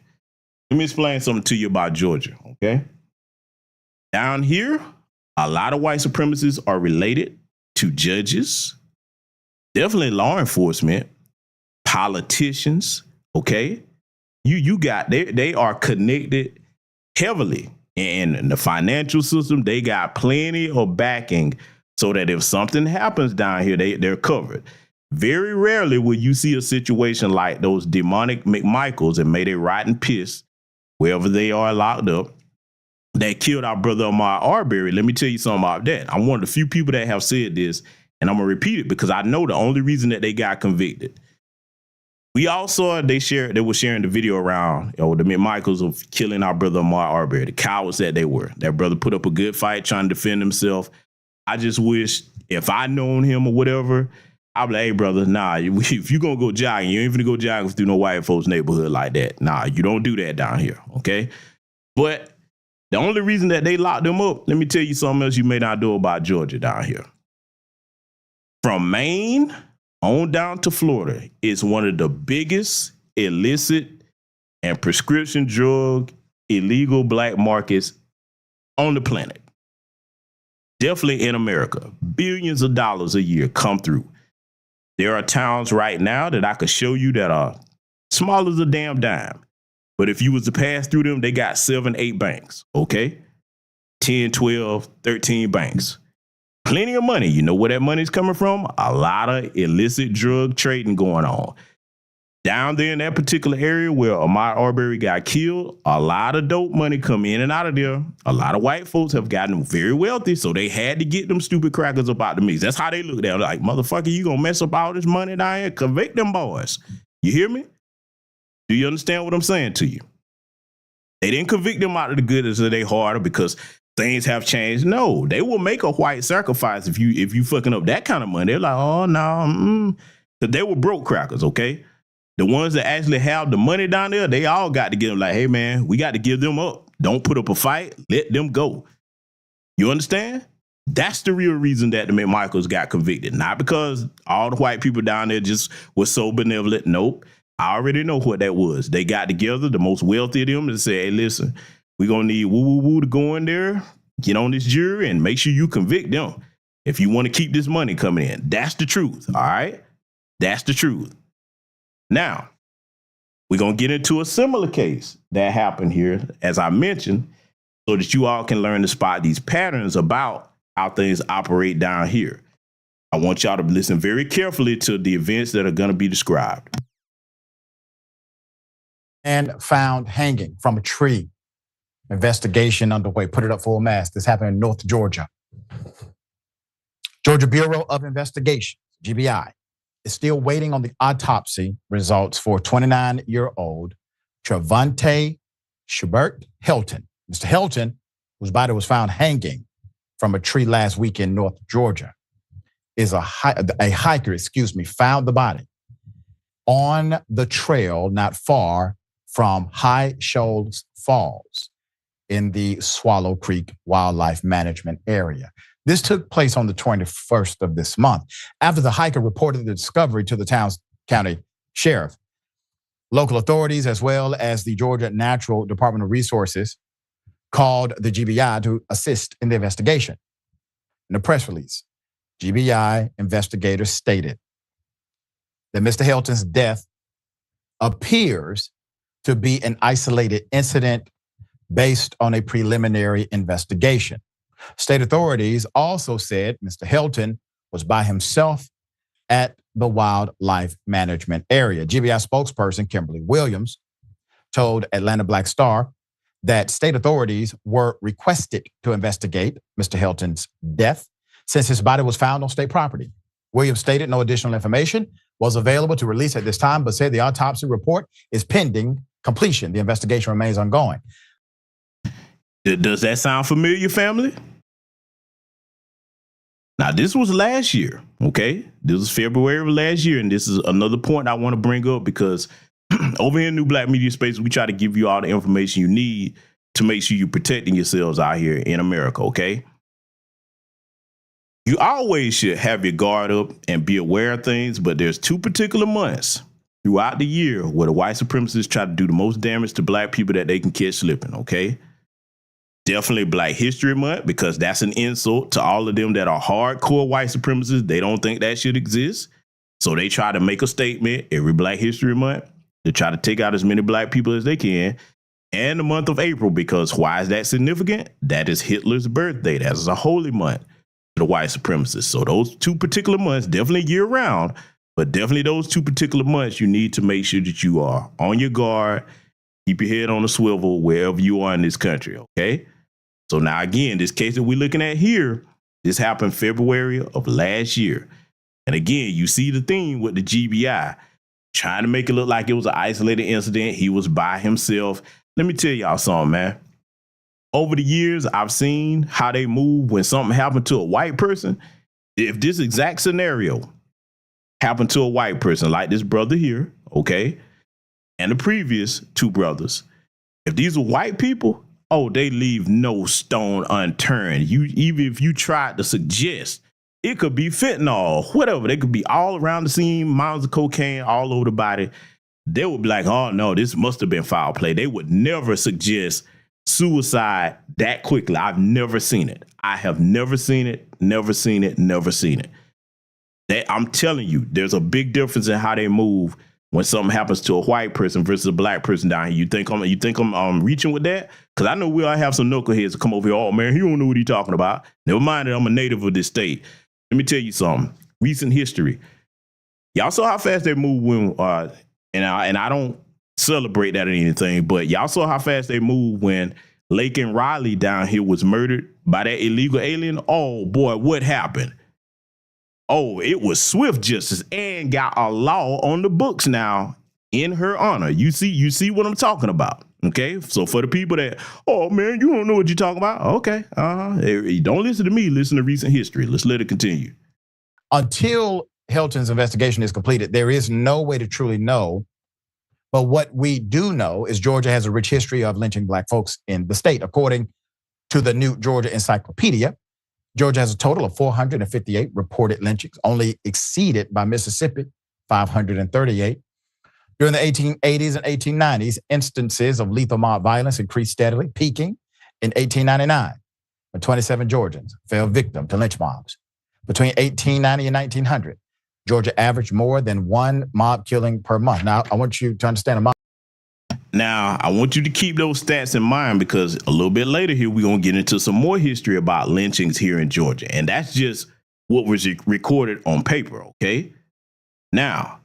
Let me explain something to you about Georgia, okay? Down here, a lot of white supremacists are related to judges, definitely law enforcement, politicians, okay? You got, they are connected heavily in the financial system. They got plenty of backing so that if something happens down here, they're covered. Very rarely will you see a situation like those demonic McMichaels, and may they rot and piss wherever they are locked up, that killed our brother Ahmaud Arbery. Let me tell you something about that. I'm one of the few people that have said this, and I'm going to repeat it because I know the only reason that they got convicted. We all saw they were sharing the video around, the McMichaels of killing our brother Ahmaud Arbery, the cowards that they were. That brother put up a good fight trying to defend himself. I just wish if I known him or whatever, I'd be like, hey, brother, nah, if you're going to go jogging, you ain't going to go jogging through no white folks neighborhood like that. Nah, you don't do that down here, okay? But the only reason that they locked them up, let me tell you something else you may not know about Georgia down here. From Maine on down to Florida, it's one of the biggest illicit and prescription drug illegal black markets on the planet. Definitely in America. Billions of dollars a year come through. There are towns right now that I could show you that are small as a damn dime. But if you was to pass through them, they got 7, 8 banks, okay? 10, 12, 13 banks. Plenty of money. You know where that money's coming from? A lot of illicit drug trading going on. Down there in that particular area where Ahmaud Arbery got killed, a lot of dope money come in and out of there. A lot of white folks have gotten very wealthy, so they had to get them stupid crackers up out the mix. That's how they look. They're like, motherfucker, you gonna mess up all this money down here? Convict them boys. You hear me? Do you understand what I'm saying to you? They didn't convict them out of the goodness of their heart because things have changed. No, they will make a white sacrifice if you fucking up that kind of money. They're like, oh no, because they were broke crackers, okay? The ones that actually have the money down there, they all got to get them like, hey, man, we got to give them up. Don't put up a fight. Let them go. You understand? That's the real reason that the McMichaels got convicted. Not because all the white people down there just were so benevolent. Nope. I already know what that was. They got together, the most wealthy of them, and said, hey, listen, we're going to need woo-woo-woo to go in there, get on this jury, and make sure you convict them if you want to keep this money coming in. That's the truth, all right? That's the truth. Now, we're going to get into a similar case that happened here, as I mentioned, so that you all can learn to spot these patterns about how things operate down here. I want y'all to listen very carefully to the events that are going to be described. And found hanging from a tree. Investigation underway. Put it up full mast. This happened in North Georgia. Georgia Bureau of Investigation, GBI, is still waiting on the autopsy results for 29-year-old Trevante Schubert Hilton. Mr. Hilton, whose body was found hanging from a tree last week in North Georgia, is a hiker, found the body on the trail not far from High Shoals Falls in the Swallow Creek Wildlife Management Area. This took place on the 21st of this month after the hiker reported the discovery to the town's county sheriff. Local authorities, as well as the Georgia Natural Department of Resources, called the GBI to assist in the investigation. In a press release, GBI investigators stated that Mr. Hilton's death appears to be an isolated incident based on a preliminary investigation. State authorities also said Mr. Hilton was by himself at the wildlife management area. GBI spokesperson Kimberly Williams told Atlanta Black Star that state authorities were requested to investigate Mr. Hilton's death since his body was found on state property. Williams stated no additional information was available to release at this time, but said the autopsy report is pending completion. The investigation remains ongoing. Does that sound familiar, family? Now, this was last year, okay? This was February of last year, and this is another point I want to bring up because over here in New Black Media Space, we try to give you all the information you need to make sure you're protecting yourselves out here in America, okay? You always should have your guard up and be aware of things, but there's two particular months throughout the year where the white supremacists try to do the most damage to black people that they can catch slipping, okay? Definitely Black History Month, because that's an insult to all of them that are hardcore white supremacists. They don't think that should exist. So they try to make a statement every Black History Month to try to take out as many black people as they can. And the month of April, because why is that significant? That is Hitler's birthday. That is a holy month to the white supremacists. So those two particular months, definitely year round, but definitely those two particular months, you need to make sure that you are on your guard, keep your head on a swivel wherever you are in this country, okay? So now, again, this case that we're looking at here, this happened February of last year. And again, you see the theme with the GBI, trying to make it look like it was an isolated incident. He was by himself. Let me tell y'all something, man. Over the years, I've seen how they move when something happened to a white person. If this exact scenario happened to a white person, like this brother here, okay, and the previous two brothers, if these were white people, oh, they leave no stone unturned. Even if you tried to suggest it could be fentanyl, whatever, they could be all around the scene, mounds of cocaine all over the body. They would be like, oh no, this must have been foul play. They would never suggest suicide that quickly. I've never seen it. I have never seen it, never seen it, never seen it. I'm telling you, there's a big difference in how they move when something happens to a white person versus a black person down here. You think I'm reaching with that? Because I know we all have some knuckleheads to come over here. Oh man, he don't know what he's talking about. Never mind that I'm a native of this state. Let me tell you something. Recent history. Y'all saw how fast they move when, and I don't celebrate that or anything, but y'all saw how fast they move when Lake and Riley down here was murdered by that illegal alien. Oh boy, what happened? Oh, it was swift justice and got a law on the books now in her honor. You see what I'm talking about. Okay, so for the people that, oh man, you don't know what you're talking about. Okay, hey, don't listen to me. Listen to recent history. Let's let it continue. Until Hilton's investigation is completed, there is no way to truly know But what we do know is Georgia has a rich history of lynching black folks in the state. According to the New Georgia Encyclopedia, Georgia has a total of 458 reported lynchings, only exceeded by Mississippi, 538. During the 1880s and 1890s, instances of lethal mob violence increased steadily, peaking in 1899, when 27 Georgians fell victim to lynch mobs. Between 1890 and 1900, Georgia averaged more than one mob killing per month. Now, I want you to understand a mob. Now, I want you to keep those stats in mind because a little bit later here, we're going to get into some more history about lynchings here in Georgia. And that's just what was recorded on paper, okay? Now,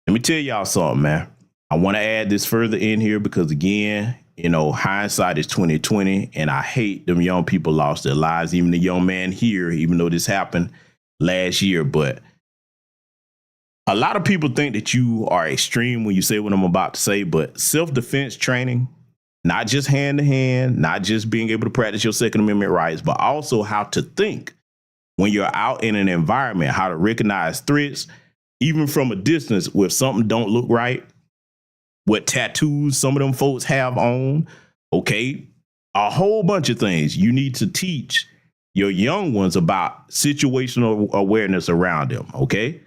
let me tell y'all something, man. I want to add this further in here because, again, you know, hindsight is 20/20, and I hate them young people lost their lives, even the young man here, even though this happened last year. But a lot of people think that you are extreme when you say what I'm about to say, but self-defense training, not just hand-to-hand, not just being able to practice your Second Amendment rights, but also how to think when you're out in an environment, how to recognize threats, even from a distance, where something don't look right, what tattoos some of them folks have on, okay? A whole bunch of things you need to teach your young ones about situational awareness around them, okay?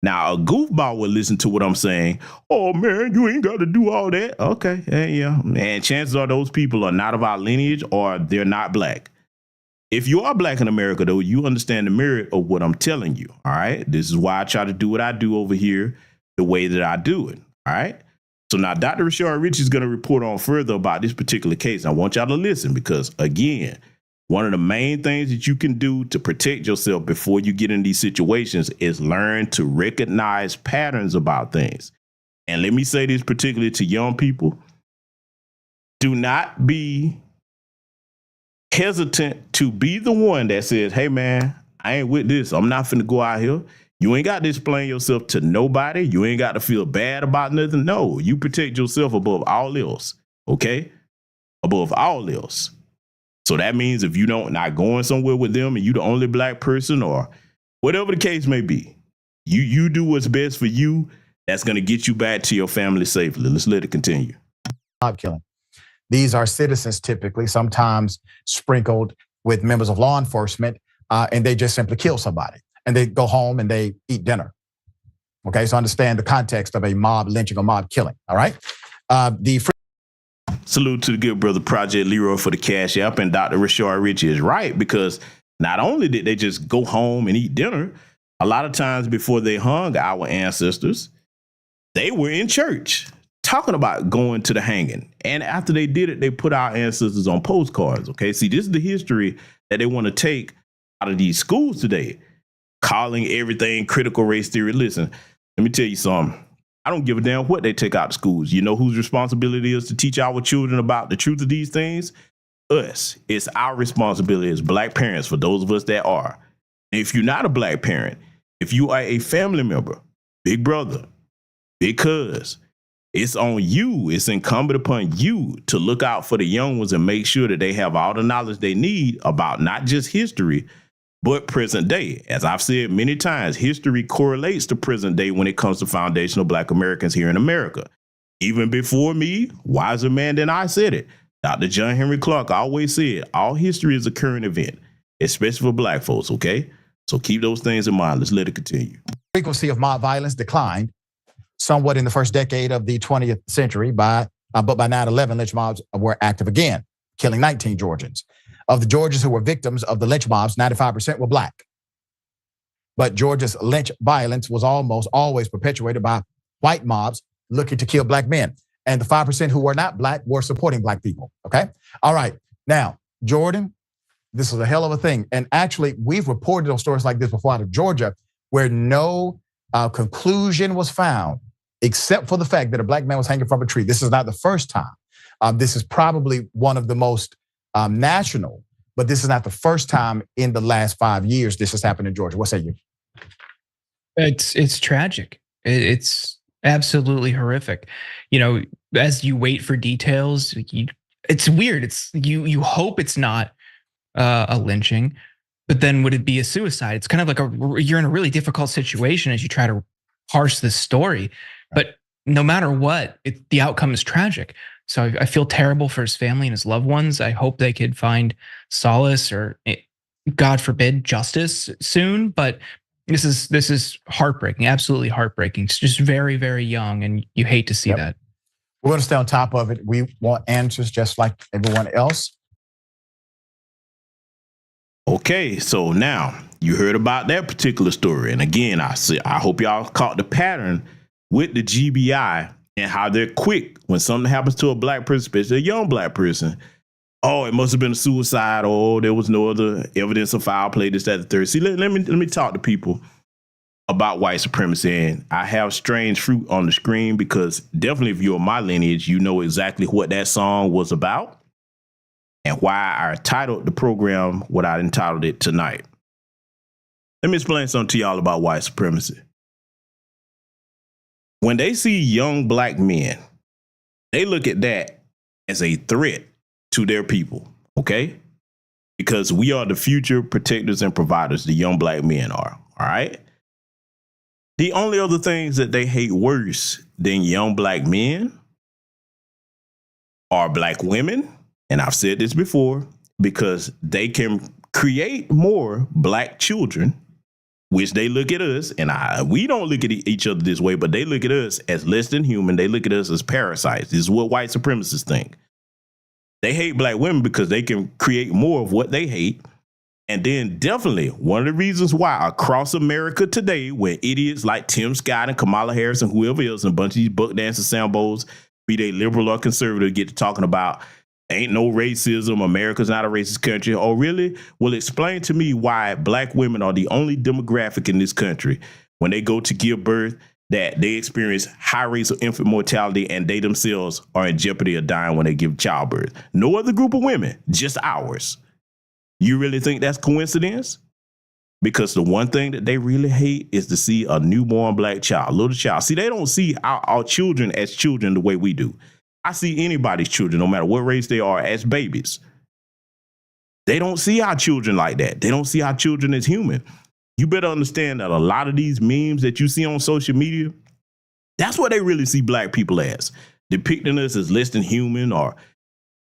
Now, a goofball would listen to what I'm saying. Oh, man, you ain't got to do all that. Okay, yeah. And chances are those people are not of our lineage or they're not black. If you are black in America, though, you understand the merit of what I'm telling you, all right? This is why I try to do what I do over here the way that I do it, all right? So now Dr. Rashard Rich is going to report on further about this particular case. I want y'all to listen because, again, one of the main things that you can do to protect yourself before you get in these situations is learn to recognize patterns about things. And let me say this particularly to young people. Do not be hesitant to be the one that says, hey, man, I ain't with this. I'm not finna go out here. You ain't got to explain yourself to nobody. You ain't got to feel bad about nothing. No, you protect yourself above all else, okay? Above all else. So that means if you don't not going somewhere with them and you the only black person or whatever the case may be, you do what's best for you. That's going to get you back to your family safely. Let's let it continue. Mob killing. These are citizens typically, sometimes sprinkled with members of law enforcement, and they just simply kill somebody. And they go home and they eat dinner. Okay, so understand the context of a mob lynching or mob killing, all right? Salute to the good brother Project Leroy for the Cash App, and Dr. Rashard Rich is right because not only did they just go home and eat dinner, a lot of times before they hung our ancestors, they were in church talking about going to the hanging. And after they did it, they put our ancestors on postcards, okay? See, this is the history that they want to take out of these schools today, calling everything critical race theory. Listen, let me tell you something. I don't give a damn what they take out of schools. You know whose responsibility it is to teach our children about the truth of these things? Us. It's our responsibility as black parents, for those of us that are. And if you're not a black parent, if you are a family member, big brother, big cuz, it's on you. It's incumbent upon you to look out for the young ones and make sure that they have all the knowledge they need about not just history, but present day. As I've said many times, history correlates to present day when it comes to foundational black Americans here in America. Even before me, wiser man than I said it. Dr. John Henry Clark always said, all history is a current event, especially for black folks, okay? So keep those things in mind. Let's let it continue. Frequency of mob violence declined somewhat in the first decade of the 20th century, but by 9/11, lynch mobs were active again, killing 19 Georgians. Of the Georgians who were victims of the lynch mobs, 95% were black. But Georgia's lynch violence was almost always perpetuated by white mobs looking to kill black men. And the 5% who were not black were supporting black people, okay? All right, now, Jordan, this is a hell of a thing. And actually, we've reported on stories like this before out of Georgia where no conclusion was found except for the fact that a black man was hanging from a tree. This is not the first time. This is probably one of the most national, but this is not the first time in the last 5 years this has happened in Georgia. What say you? It's tragic. It's absolutely horrific. You know, as you wait for details, it's weird. It's you hope it's not a lynching, but then would it be a suicide? It's kind of like you're in a really difficult situation as you try to parse this story. But no matter what, the outcome is tragic. So I feel terrible for his family and his loved ones. I hope they could find solace or, God forbid, justice soon. But this is heartbreaking, absolutely heartbreaking. It's just very, very young, and you hate to see that. We're going to stay on top of it. We want answers just like everyone else. Okay, so now you heard about that particular story. And again, I hope y'all caught the pattern with the GBI and how they're quick when something happens to a black person, especially a young black person. Oh, it must have been a suicide. Oh, there was no other evidence of foul play, this, that, the third. See, let me talk to people about white supremacy. And I have Strange Fruit on the screen because definitely if you're my lineage, you know exactly what that song was about and why I titled the program what I entitled it tonight. Let me explain something to y'all about white supremacy. When they see young black men, they look at that as a threat to their people, okay? Because we are the future protectors and providers, the young black men are, all right? The only other things that they hate worse than young black men are black women. And I've said this before, because they can create more black children, which they look at us, and we don't look at each other this way, but they look at us as less than human. They look at us as parasites. This is what white supremacists think. They hate black women because they can create more of what they hate. And then definitely one of the reasons why across America today, where idiots like Tim Scott and Kamala Harris and whoever else, and a bunch of these buck dancing sambos, be they liberal or conservative, get to talking about ain't no racism, America's not a racist country. Oh, really? Well, explain to me why black women are the only demographic in this country when they go to give birth that they experience high rates of infant mortality and they themselves are in jeopardy of dying when they give childbirth. No other group of women, just ours. You really think that's coincidence? Because the one thing that they really hate is to see a newborn black child, little child. See, they don't see our children as children the way we do. I see anybody's children, no matter what race they are, as babies. They don't see our children like that. They don't see our children as human. You better understand that a lot of these memes that you see on social media, that's what they really see black people as, depicting us as less than human, or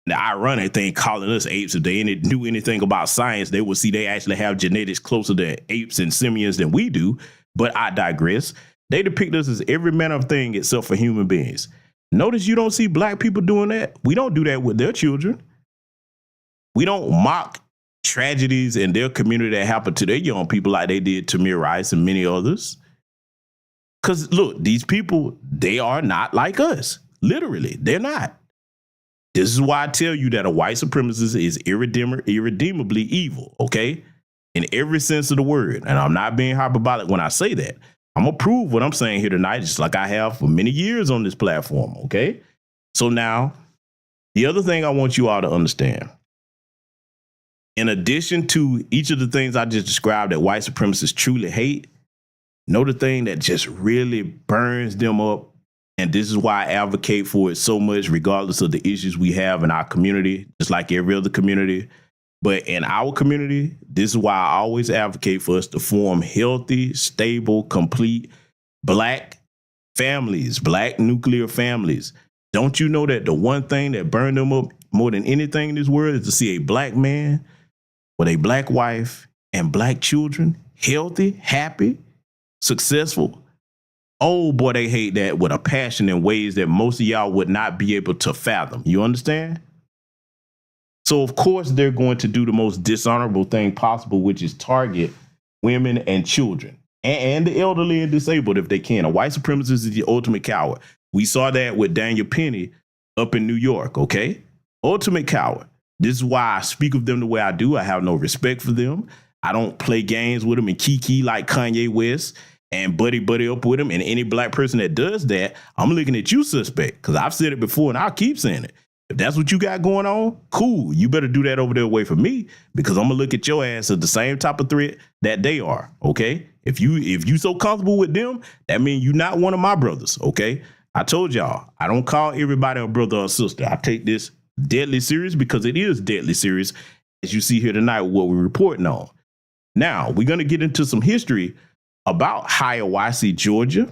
the ironic thing, calling us apes. If they knew anything about science, they would see they actually have genetics closer to apes and simians than we do. But I digress. They depict us as every manner of thing except for human beings. Notice you don't see black people doing that. We don't do that with their children. We don't mock tragedies in their community that happen to their young people like they did to Tamir Rice and many others. Because look, these people, they are not like us. Literally, they're not. This is why I tell you that a white supremacist is irredeemably evil, okay? In every sense of the word. And I'm not being hyperbolic when I say that. I'm going to prove what I'm saying here tonight, just like I have for many years on this platform, okay? So now, the other thing I want you all to understand, in addition to each of the things I just described that white supremacists truly hate, know the thing that just really burns them up, and this is why I advocate for it so much, regardless of the issues we have in our community, just like every other community. But in our community, this is why I always advocate for us to form healthy, stable, complete black families, black nuclear families. Don't you know that the one thing that burned them up more than anything in this world is to see a black man with a black wife and black children, healthy, happy, successful? Oh boy, they hate that with a passion in ways that most of y'all would not be able to fathom. You understand? So, of course, they're going to do the most dishonorable thing possible, which is target women and children and the elderly and disabled if they can. A white supremacist is the ultimate coward. We saw that with Daniel Penny up in New York, okay? Ultimate coward. This is why I speak of them the way I do. I have no respect for them. I don't play games with them and kiki like Kanye West and buddy up with them. And any black person that does that, I'm looking at you suspect, because I've said it before and I'll keep saying it. If that's what you got going on, cool. You better do that over there away from me, because I'm gonna look at your ass as the same type of threat that they are. Okay. If you so comfortable with them, that means you're not one of my brothers. Okay. I told y'all, I don't call everybody a brother or sister. I take this deadly serious because it is deadly serious, as you see here tonight, what we're reporting on. Now we're gonna get into some history about Hiawassee, Georgia,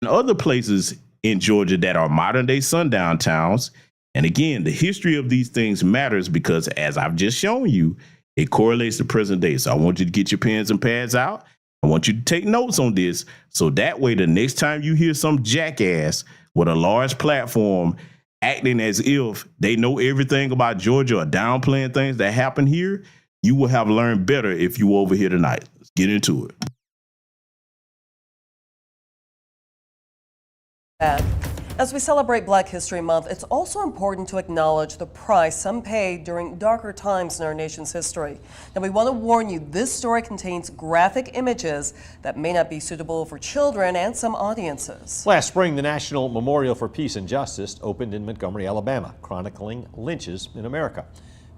and other places in Georgia that are modern day sundown towns. And again, the history of these things matters because, as I've just shown you, it correlates to present day. So I want you to get your pens and pads out. I want you to take notes on this. So that way, the next time you hear some jackass with a large platform acting as if they know everything about Georgia or downplaying things that happen here, you will have learned better if you were over here tonight. Let's get into it. As we celebrate Black History Month, it's also important to acknowledge the price some paid during darker times in our nation's history. Now, we want to warn you, this story contains graphic images that may not be suitable for children and some audiences. Last spring, the National Memorial for Peace and Justice opened in Montgomery, Alabama, chronicling lynches in America.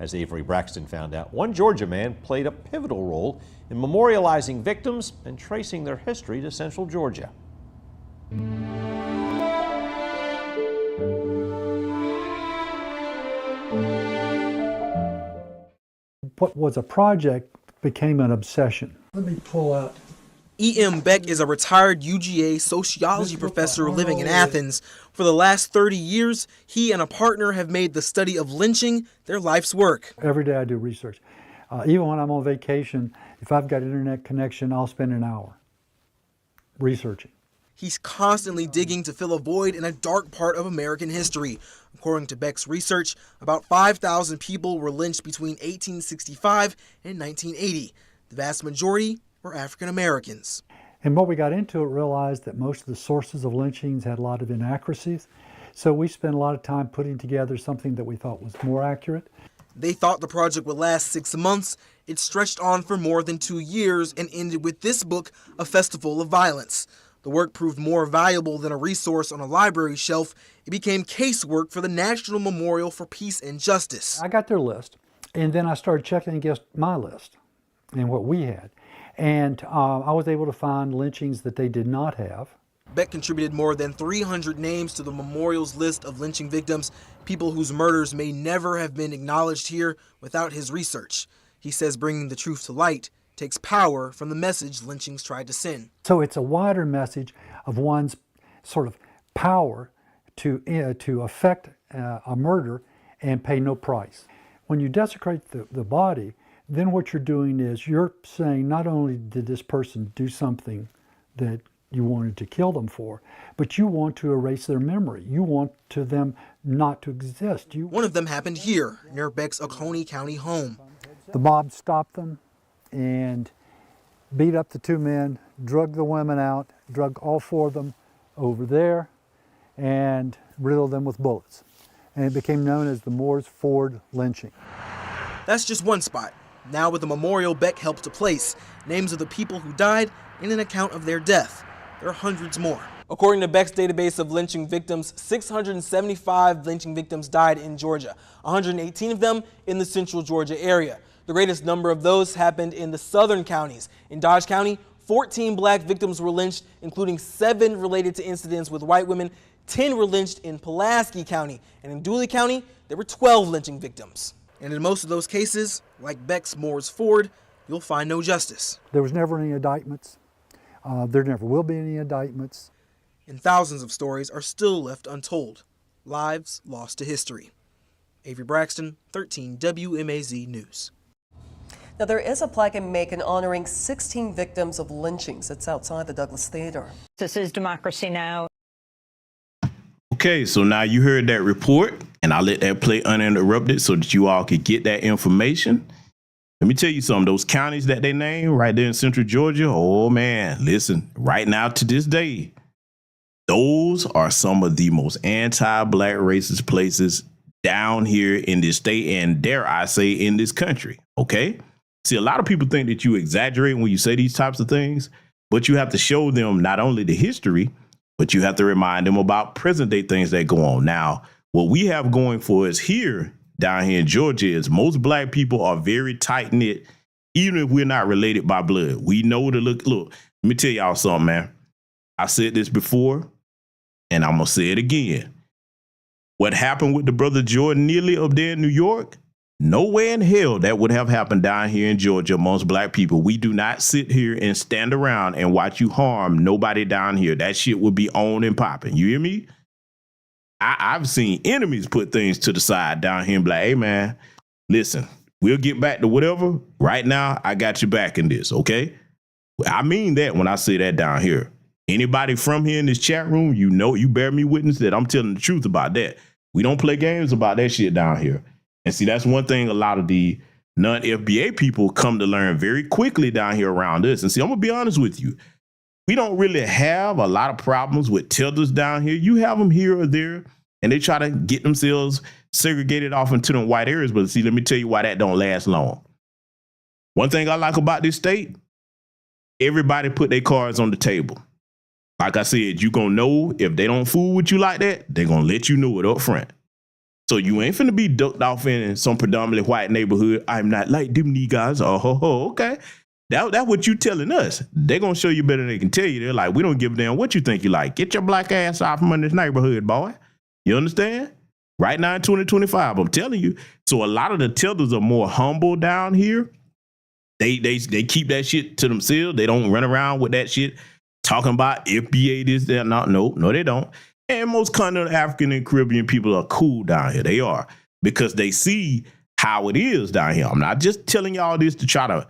As Avery Braxton found out, one Georgia man played a pivotal role in memorializing victims and tracing their history to Central Georgia. What was a project became an obsession. Let me pull out. E.M. Beck is a retired UGA sociology professor living in Athens. For the last 30 years, he and a partner have made the study of lynching their life's work. Every day I do research. Even when I'm on vacation, if I've got internet connection, I'll spend an hour researching. He's constantly digging to fill a void in a dark part of American history. According to Beck's research, about 5,000 people were lynched between 1865 and 1980. The vast majority were African Americans. And what we got into it, realized that most of the sources of lynchings had a lot of inaccuracies. So we spent a lot of time putting together something that we thought was more accurate. They thought the project would last 6 months. It stretched on for more than 2 years and ended with this book, A Festival of Violence. The work proved more valuable than a resource on a library shelf. It became casework for the National Memorial for Peace and Justice. I got their list, and then I started checking against my list and what we had. And I was able to find lynchings that they did not have. Beck contributed more than 300 names to the memorial's list of lynching victims, people whose murders may never have been acknowledged here without his research. He says bringing the truth to light takes power from the message lynchings tried to send. So it's a wider message of one's sort of power to affect a murder and pay no price. When you desecrate the body, then what you're doing is you're saying not only did this person do something that you wanted to kill them for, but you want to erase their memory. You want them not to exist. One of them happened here, near Beck's Oconee County home. The mob stopped them and beat up the 2 men, drug the women out, drug all 4 of them over there, and riddled them with bullets. And it became known as the Moores Ford lynching. That's just one spot. Now with the memorial Beck helped to place, names of the people who died and an account of their death. There are hundreds more. According to Beck's database of lynching victims, 675 lynching victims died in Georgia, 118 of them in the Central Georgia area. The greatest number of those happened in the southern counties. In Dodge County, 14 black victims were lynched, including 7 related to incidents with white women. 10 were lynched in Pulaski County, and in Dooley County, there were 12 lynching victims. And in most of those cases, like Beck's Moores Ford, you'll find no justice. There was never any indictments. There never will be any indictments. And thousands of stories are still left untold. Lives lost to history. Avery Braxton, 13 WMAZ News. Now, there is a plaque in Macon honoring 16 victims of lynchings. It's outside the Douglas Theater. This is Democracy Now! Okay, so now you heard that report, and I'll let that play uninterrupted so that you all could get that information. Let me tell you something, those counties that they name right there in Central Georgia, oh man, listen, right now to this day, those are some of the most anti-black racist places down here in this state and, dare I say, in this country, okay? See, a lot of people think that you exaggerate when you say these types of things, but you have to show them not only the history, but you have to remind them about present day things that go on. Now, what we have going for us here, down here in Georgia, is most black people are very tight knit, even if we're not related by blood. We know to look, let me tell y'all something, man. I said this before, and I'm going to say it again. What happened with the brother Jordan Neely up there in New York, nowhere in hell that would have happened down here in Georgia amongst black people. We do not sit here and stand around and watch you harm nobody down here. That shit would be on and popping. You hear me? I've seen enemies put things to the side down here and be like, hey, man, listen, we'll get back to whatever. Right now, I got your back in this, okay? I mean that when I say that down here. Anybody from here in this chat room, you know, you bear me witness that I'm telling the truth about that. We don't play games about that shit down here. And see, that's one thing a lot of the non-FBA people come to learn very quickly down here around us. And see, I'm going to be honest with you. We don't really have a lot of problems with tethers down here. You have them here or there, and they try to get themselves segregated off into them white areas. But see, let me tell you why that don't last long. One thing I like about this state, everybody put their cards on the table. Like I said, you going to know if they don't fool with you like that, they're going to let you know it up front. So you ain't finna be ducked off in some predominantly white neighborhood. I'm not like them niggas. Oh, okay. That's what you telling us. They're going to show you better than they can tell you. They're like, we don't give a damn what you think you like. Get your black ass out from under this neighborhood, boy. You understand? Right now in 2025, I'm telling you. So a lot of the tethers are more humble down here. They keep that shit to themselves. They don't run around with that shit talking about FBA this, that, no, they don't. And most continental African and Caribbean people are cool down here. They are, because they see how it is down here. I'm not just telling y'all this to try to,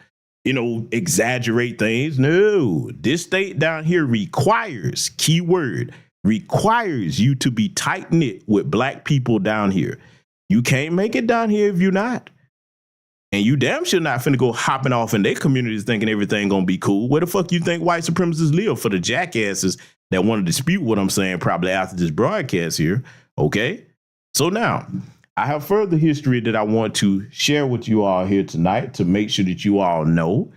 exaggerate things. No, this state down here requires, keyword, requires you to be tight-knit with black people down here. You can't make it down here if you're not. And you damn sure not finna go hopping off in their communities thinking everything gonna be cool. Where the fuck you think white supremacists live for the jackasses that want to dispute what I'm saying probably after this broadcast here, okay? So now, I have further history that I want to share with you all here tonight to make sure that you all know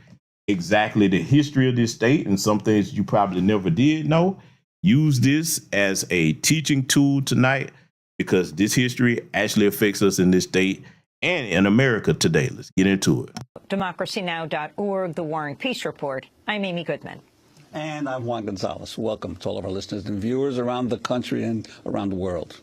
exactly the history of this state and some things you probably never did know. Use this as a teaching tool tonight because this history actually affects us in this state and in America today. Let's get into it. DemocracyNow.org, The War and Peace Report. I'm Amy Goodman. And I'm Juan Gonzalez. Welcome to all of our listeners and viewers around the country and around the world.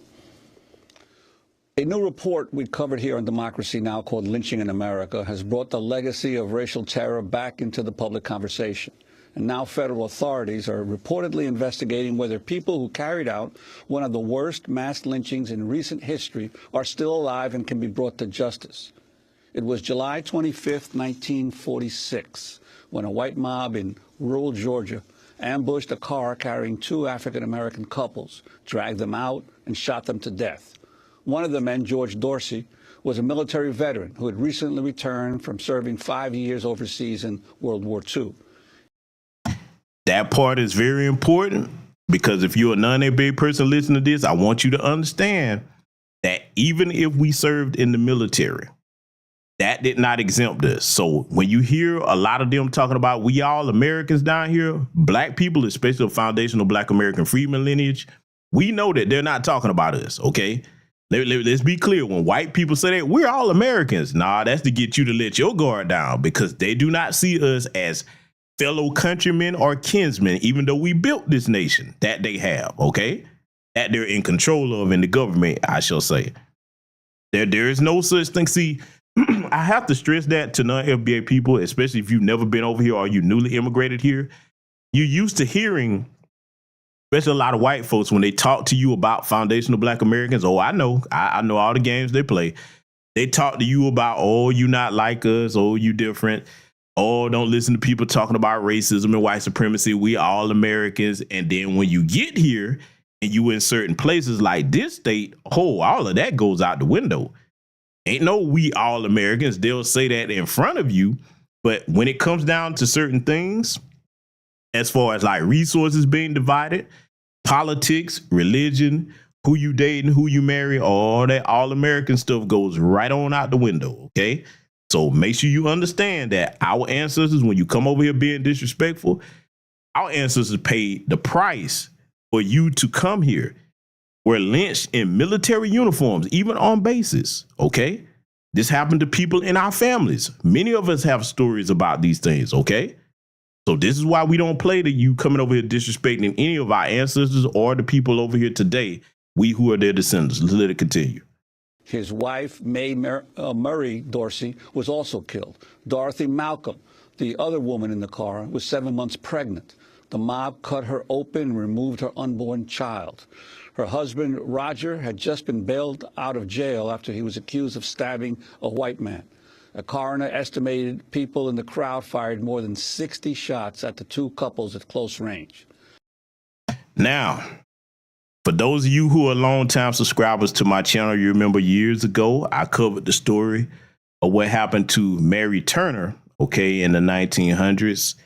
A new report we covered here on Democracy Now! Called Lynching in America has brought the legacy of racial terror back into the public conversation. And now federal authorities are reportedly investigating whether people who carried out one of the worst mass lynchings in recent history are still alive and can be brought to justice. It was July 25th, 1946, when a white mob in rural Georgia ambushed a car carrying two African-American couples, dragged them out, and shot them to death. One of the men, George Dorsey, was a military veteran who had recently returned from serving 5 years overseas in World War II. That part is very important because if you're a non-FBA person listening to this, I want you to understand that even if we served in the military, that did not exempt us. So when you hear a lot of them talking about we all Americans down here, black people, especially the foundational Black American freedmen lineage, we know that they're not talking about us, okay? Let's be clear. When white people say that, we're all Americans. Nah, that's to get you to let your guard down because they do not see us as fellow countrymen or kinsmen, even though we built this nation that they have, okay? That they're in control of in the government, I shall say. There is no such thing. See, I have to stress that to non-FBA people, especially if you've never been over here or you newly immigrated here. You're used to hearing, especially a lot of white folks, when they talk to you about foundational Black Americans. Oh, I know all the games they play. They talk to you about, oh, you not like us, oh, you different. Oh, don't listen to people talking about racism and white supremacy. We all Americans. And then when you get here and you in certain places like this state, oh, all of that goes out the window. Ain't no we all Americans. They'll say that in front of you. But when it comes down to certain things, as far as like resources being divided, politics, religion, who you dating, who you marry, all that all American stuff goes right on out the window. Okay. So make sure you understand that our ancestors, when you come over here being disrespectful, our ancestors paid the price for you to come here. Were lynched in military uniforms, even on bases, okay? This happened to people in our families. Many of us have stories about these things, okay? So this is why we don't play to you coming over here disrespecting any of our ancestors or the people over here today, we who are their descendants. Let's let it continue. His wife, Mae Murray Dorsey, was also killed. Dorothy Malcolm, the other woman in the car, was 7 months pregnant. The mob cut her open and removed her unborn child. Her husband, Roger, had just been bailed out of jail after he was accused of stabbing a white man. A coroner estimated people in the crowd fired more than 60 shots at the two couples at close range. Now, for those of you who are longtime subscribers to my channel, you remember years ago, I covered the story of what happened to Mary Turner, okay, in the 1900s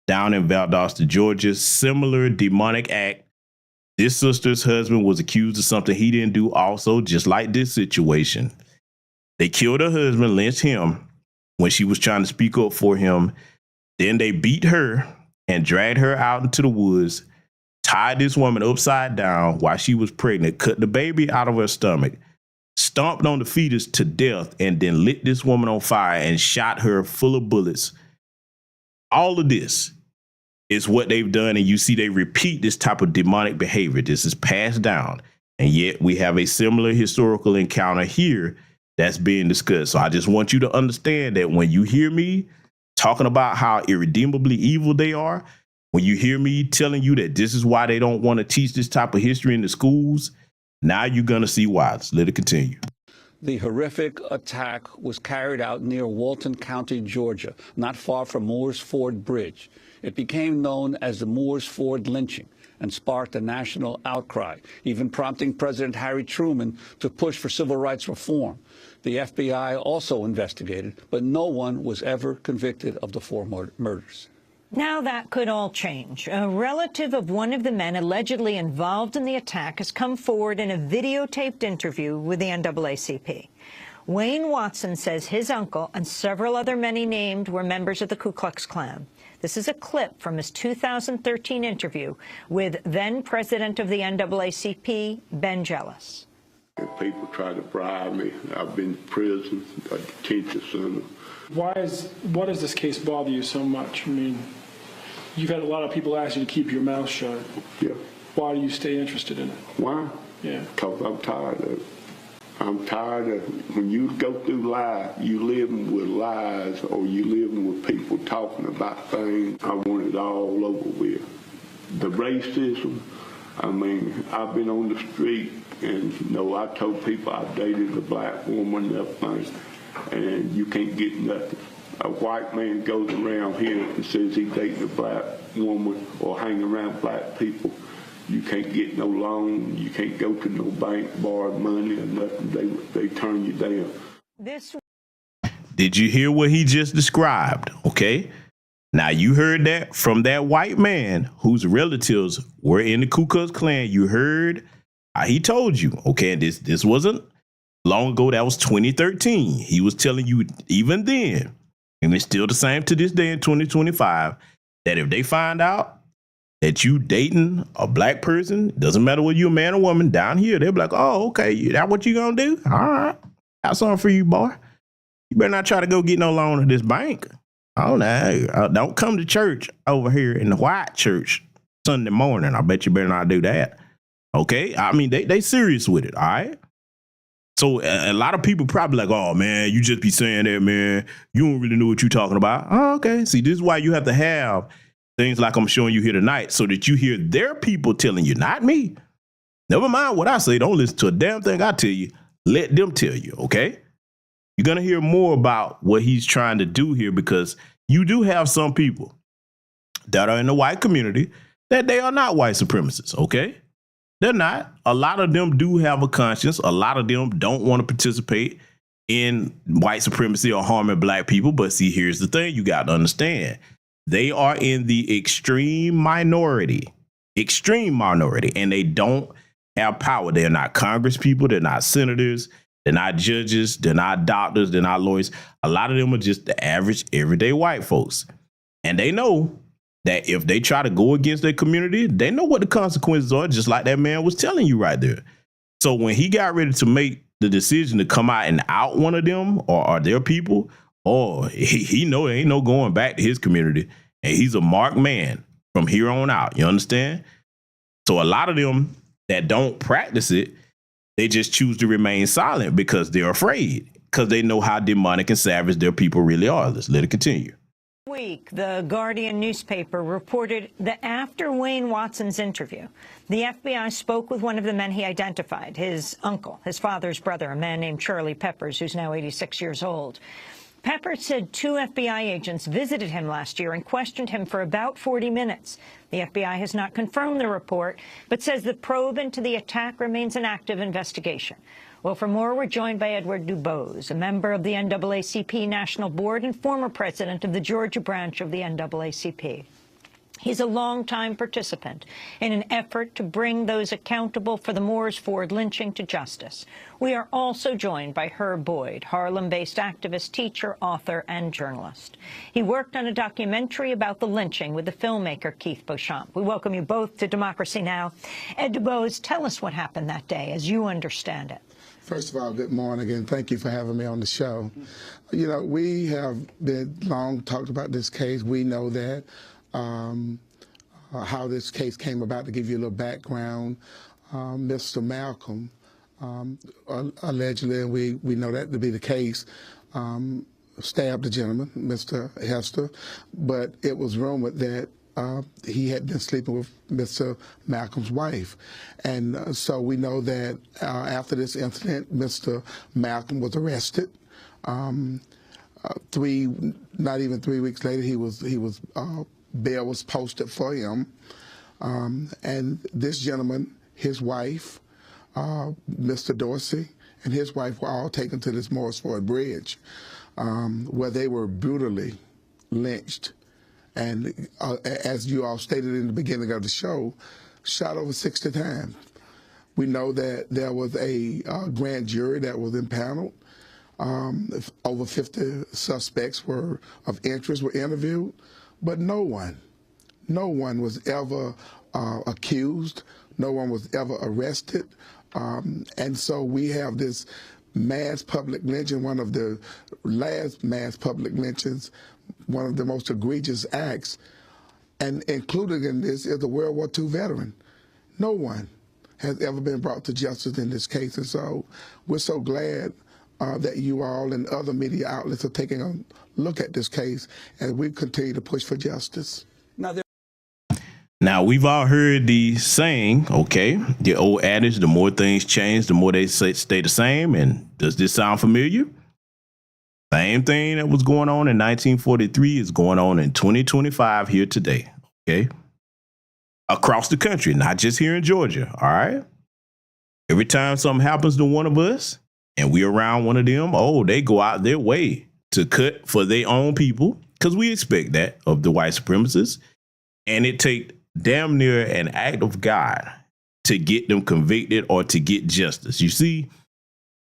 down in Valdosta, Georgia. Similar demonic act. This sister's husband was accused of something he didn't do also, just like this situation. They killed her husband, lynched him when she was trying to speak up for him. Then they beat her and dragged her out into the woods, tied this woman upside down while she was pregnant, cut the baby out of her stomach, stomped on the fetus to death, and then lit this woman on fire and shot her full of bullets. All of this is what they've done, and you see they repeat this type of demonic behavior. This is passed down, and yet we have a similar historical encounter here that's being discussed. So I just want you to understand that when you hear me talking about how irredeemably evil they are, when you hear me telling you that this is why they don't want to teach this type of history in the schools, now you're going to see why. Let's let it continue. The horrific attack was carried out near Walton County, Georgia, not far from Moores Ford Bridge. It became known as the Moores Ford lynching and sparked a national outcry, even prompting President Harry Truman to push for civil rights reform. The FBI also investigated, but no one was ever convicted of the four murders. Now that could all change. A relative of one of the men allegedly involved in the attack has come forward in a videotaped interview with the NAACP. Wayne Watson says his uncle and several other men he named were members of the Ku Klux Klan. This is a clip from his 2013 interview with then-president of the NAACP, Ben Jealous. If people try to bribe me, I've been to prison, a detention center. Why does this case bother you so much? I mean, you've had a lot of people ask you to keep your mouth shut. Yeah. Why do you stay interested in it? Why? Yeah. Because I'm tired of it. I'm tired of when you go through life, you living with lies or you living with people talking about things. I want it all over with. The racism, I mean, I've been on the street and, you know, I told people I dated a black woman and everything, and you can't get nothing. A white man goes around here and says he dating a black woman or hang around black people. You can't get no loan. You can't go to no bank, borrow money or nothing. They turn you down. Did you hear what he just described? Okay. Now you heard that from that white man whose relatives were in the Ku Klux Klan. You heard how he told you. Okay. This wasn't long ago. That was 2013. He was telling you even then, and it's still the same to this day in 2025, that if they find out that you dating a black person, doesn't matter whether you're a man or woman, down here, they'll be like, oh, okay, that what you gonna do? All right, that's something for you, boy. You better not try to go get no loan at this bank. Oh, no, don't come to church over here in the white church Sunday morning. I bet you better not do that. Okay, I mean, they serious with it, all right? So a lot of people probably like, oh, man, you just be saying that, man. You don't really know what you're talking about. Oh, okay, see, this is why you have to have things like I'm showing you here tonight so that you hear their people telling you, not me. Never mind what I say. Don't listen to a damn thing I tell you. Let them tell you, okay? You're going to hear more about what he's trying to do here because you do have some people that are in the white community that they are not white supremacists, okay? They're not. A lot of them do have a conscience. A lot of them don't want to participate in white supremacy or harming black people. But see, here's the thing you got to understand. They are in the extreme minority, and they don't have power. They're not Congress people. They're not senators. They're not judges. They're not doctors. They're not lawyers. A lot of them are just the average, everyday white folks. And they know that if they try to go against their community, they know what the consequences are, just like that man was telling you right there. So when he got ready to make the decision to come out and out one of them or their people, he know there ain't no going back to his community. And he's a marked man from here on out. You understand? So a lot of them that don't practice it, they just choose to remain silent because they're afraid, because they know how demonic and savage their people really are. Let's let it continue. week, the Guardian newspaper reported that after Wayne Watson's interview, the FBI spoke with one of the men he identified, his uncle, his father's brother, a man named Charlie Peppers, who's now 86 years old. Peppers said 2 FBI agents visited him last year and questioned him for about 40 minutes. The FBI has not confirmed the report, but says the probe into the attack remains an active investigation. Well, for more, we're joined by Edward Dubose, a member of the NAACP National Board and former president of the Georgia branch of the NAACP. He's a longtime participant in an effort to bring those accountable for the Moores Ford lynching to justice. We are also joined by Herb Boyd, Harlem-based activist, teacher, author, and journalist. He worked on a documentary about the lynching with the filmmaker Keith Beauchamp. We welcome you both to Democracy Now! Ed Dubose, tell us what happened that day, as you understand it. First of all, good morning, and thank you for having me on the show. You know, we have been long talked about this case. We know that. How this case came about, to give you a little background, Mr. Malcolm, allegedly, and we know that to be the case, stabbed the gentleman, Mr. Hester, but it was rumored that he had been sleeping with Mr. Malcolm's wife. And so we know that after this incident, Mr. Malcolm was arrested. Not even 3 weeks later, bail was posted for him. And this gentleman, his wife, Mr. Dorsey, and his wife were all taken to this Moores Ford Bridge, where they were brutally lynched. And as you all stated in the beginning of the show, shot over 60 times. We know that there was a grand jury that was impaneled. Over 50 suspects of interest were interviewed, but no one was ever accused. No one was ever arrested. And so we have this mass public lynching, one of the last mass public lynchings, one of the most egregious acts. And included in this is a World War II veteran. No one has ever been brought to justice in this case. And so we're so glad that you all and other media outlets are taking a look at this case as we continue to push for justice. Now, we've all heard the saying, okay, the old adage, the more things change, the more they stay the same. And does this sound familiar? Same thing that was going on in 1943 is going on in 2025 here today, okay? Across the country, not just here in Georgia, all right? Every time something happens to one of us and we're around one of them, they go out their way to cut for their own people, because we expect that of the white supremacists. And it takes damn near an act of God to get them convicted or to get justice. You see,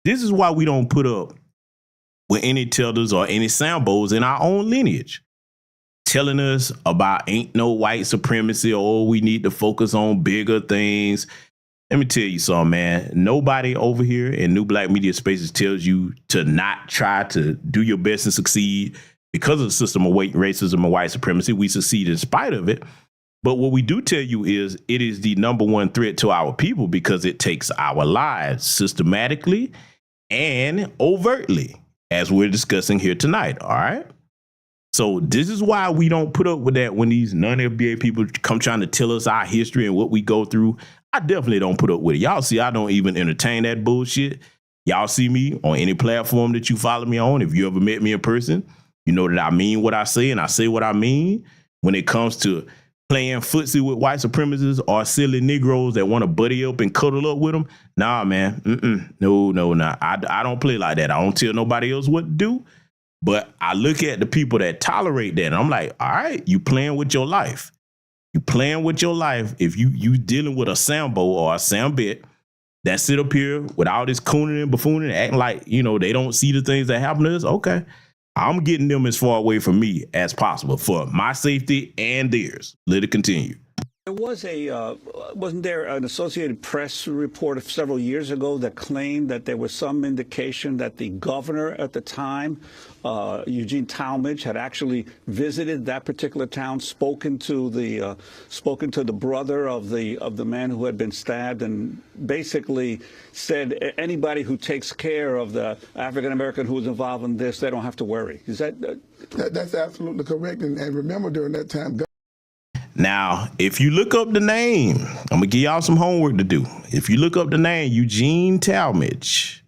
this is why we don't put up with any tellers or any sambos in our own lineage telling us about ain't no white supremacy, or we need to focus on bigger things. Let me tell you something, man. Nobody over here in New Black Media Spaces tells you to not try to do your best and succeed. Because of the system of racism and white supremacy, we succeed in spite of it. But what we do tell you is it is the #1 threat to our people, because it takes our lives systematically and overtly, as we're discussing here tonight, all right? So this is why we don't put up with that when these non-FBA people come trying to tell us our history and what we go through. I definitely don't put up with it. Y'all see, I don't even entertain that bullshit. Y'all see me on any platform that you follow me on. If you ever met me in person, you know that I mean what I say and I say what I mean. When it comes to playing footsie with white supremacists or silly Negroes that want to buddy up and cuddle up with them, nah, man. No. I don't play like that. I don't tell nobody else what to do. But I look at the people that tolerate that, and I'm like, all right, you playing with your life. You playing with your life if you dealing with a Sambo or a Sambit that sit up here with all this cooning and buffooning, acting like, they don't see the things that happen to us. Okay, I'm getting them as far away from me as possible for my safety and theirs. Let it continue. There was wasn't there an Associated Press report several years ago that claimed that there was some indication that the governor at the time, Eugene Talmadge, had actually visited that particular town, spoken to the brother of the man who had been stabbed, and basically said anybody who takes care of the African American who was involved in this, they don't have to worry. Is that? That's absolutely correct. And remember, during that time. Now, if you look up the name, I'm going to give y'all some homework to do. If you look up the name, Eugene Talmadge,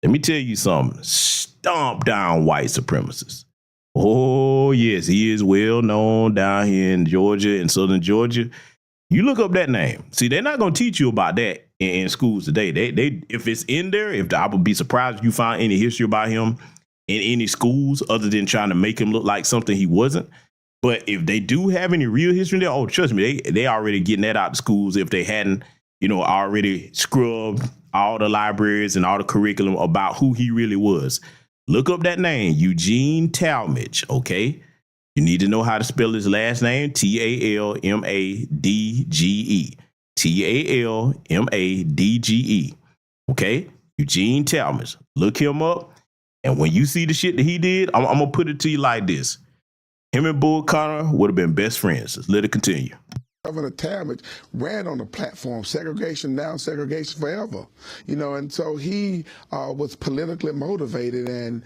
let me tell you something. Stomp down white supremacists. Oh, yes, he is well known down here in Georgia, in southern Georgia. You look up that name. See, they're not going to teach you about that in schools today. They if it's in there, I would be surprised if you find any history about him in any schools other than trying to make him look like something he wasn't. But if they do have any real history there, oh, trust me, they already getting that out of schools if they hadn't, already scrubbed all the libraries and all the curriculum about who he really was. Look up that name, Eugene Talmadge, okay? You need to know how to spell his last name, Talmadge. Talmadge, okay? Eugene Talmadge. Look him up, and when you see the shit that he did, I'm going to put it to you like this. Him and Bull Connor would have been best friends. Let's let it continue. Governor Talmadge ran on the platform, segregation now, segregation forever, and so he was politically motivated, and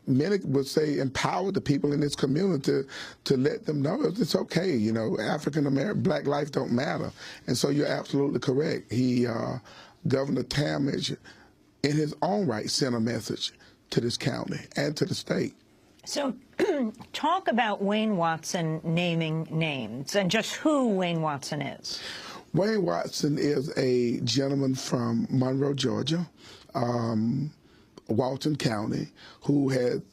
many would say empowered the people in this community to let them know it's okay, African American, black life don't matter. And so you're absolutely correct. He, Governor Talmadge, in his own right, sent a message to this county and to the state. So talk about Wayne Watson naming names and just who Wayne Watson is. Wayne Watson is a gentleman from Monroe, Georgia, Walton County, who had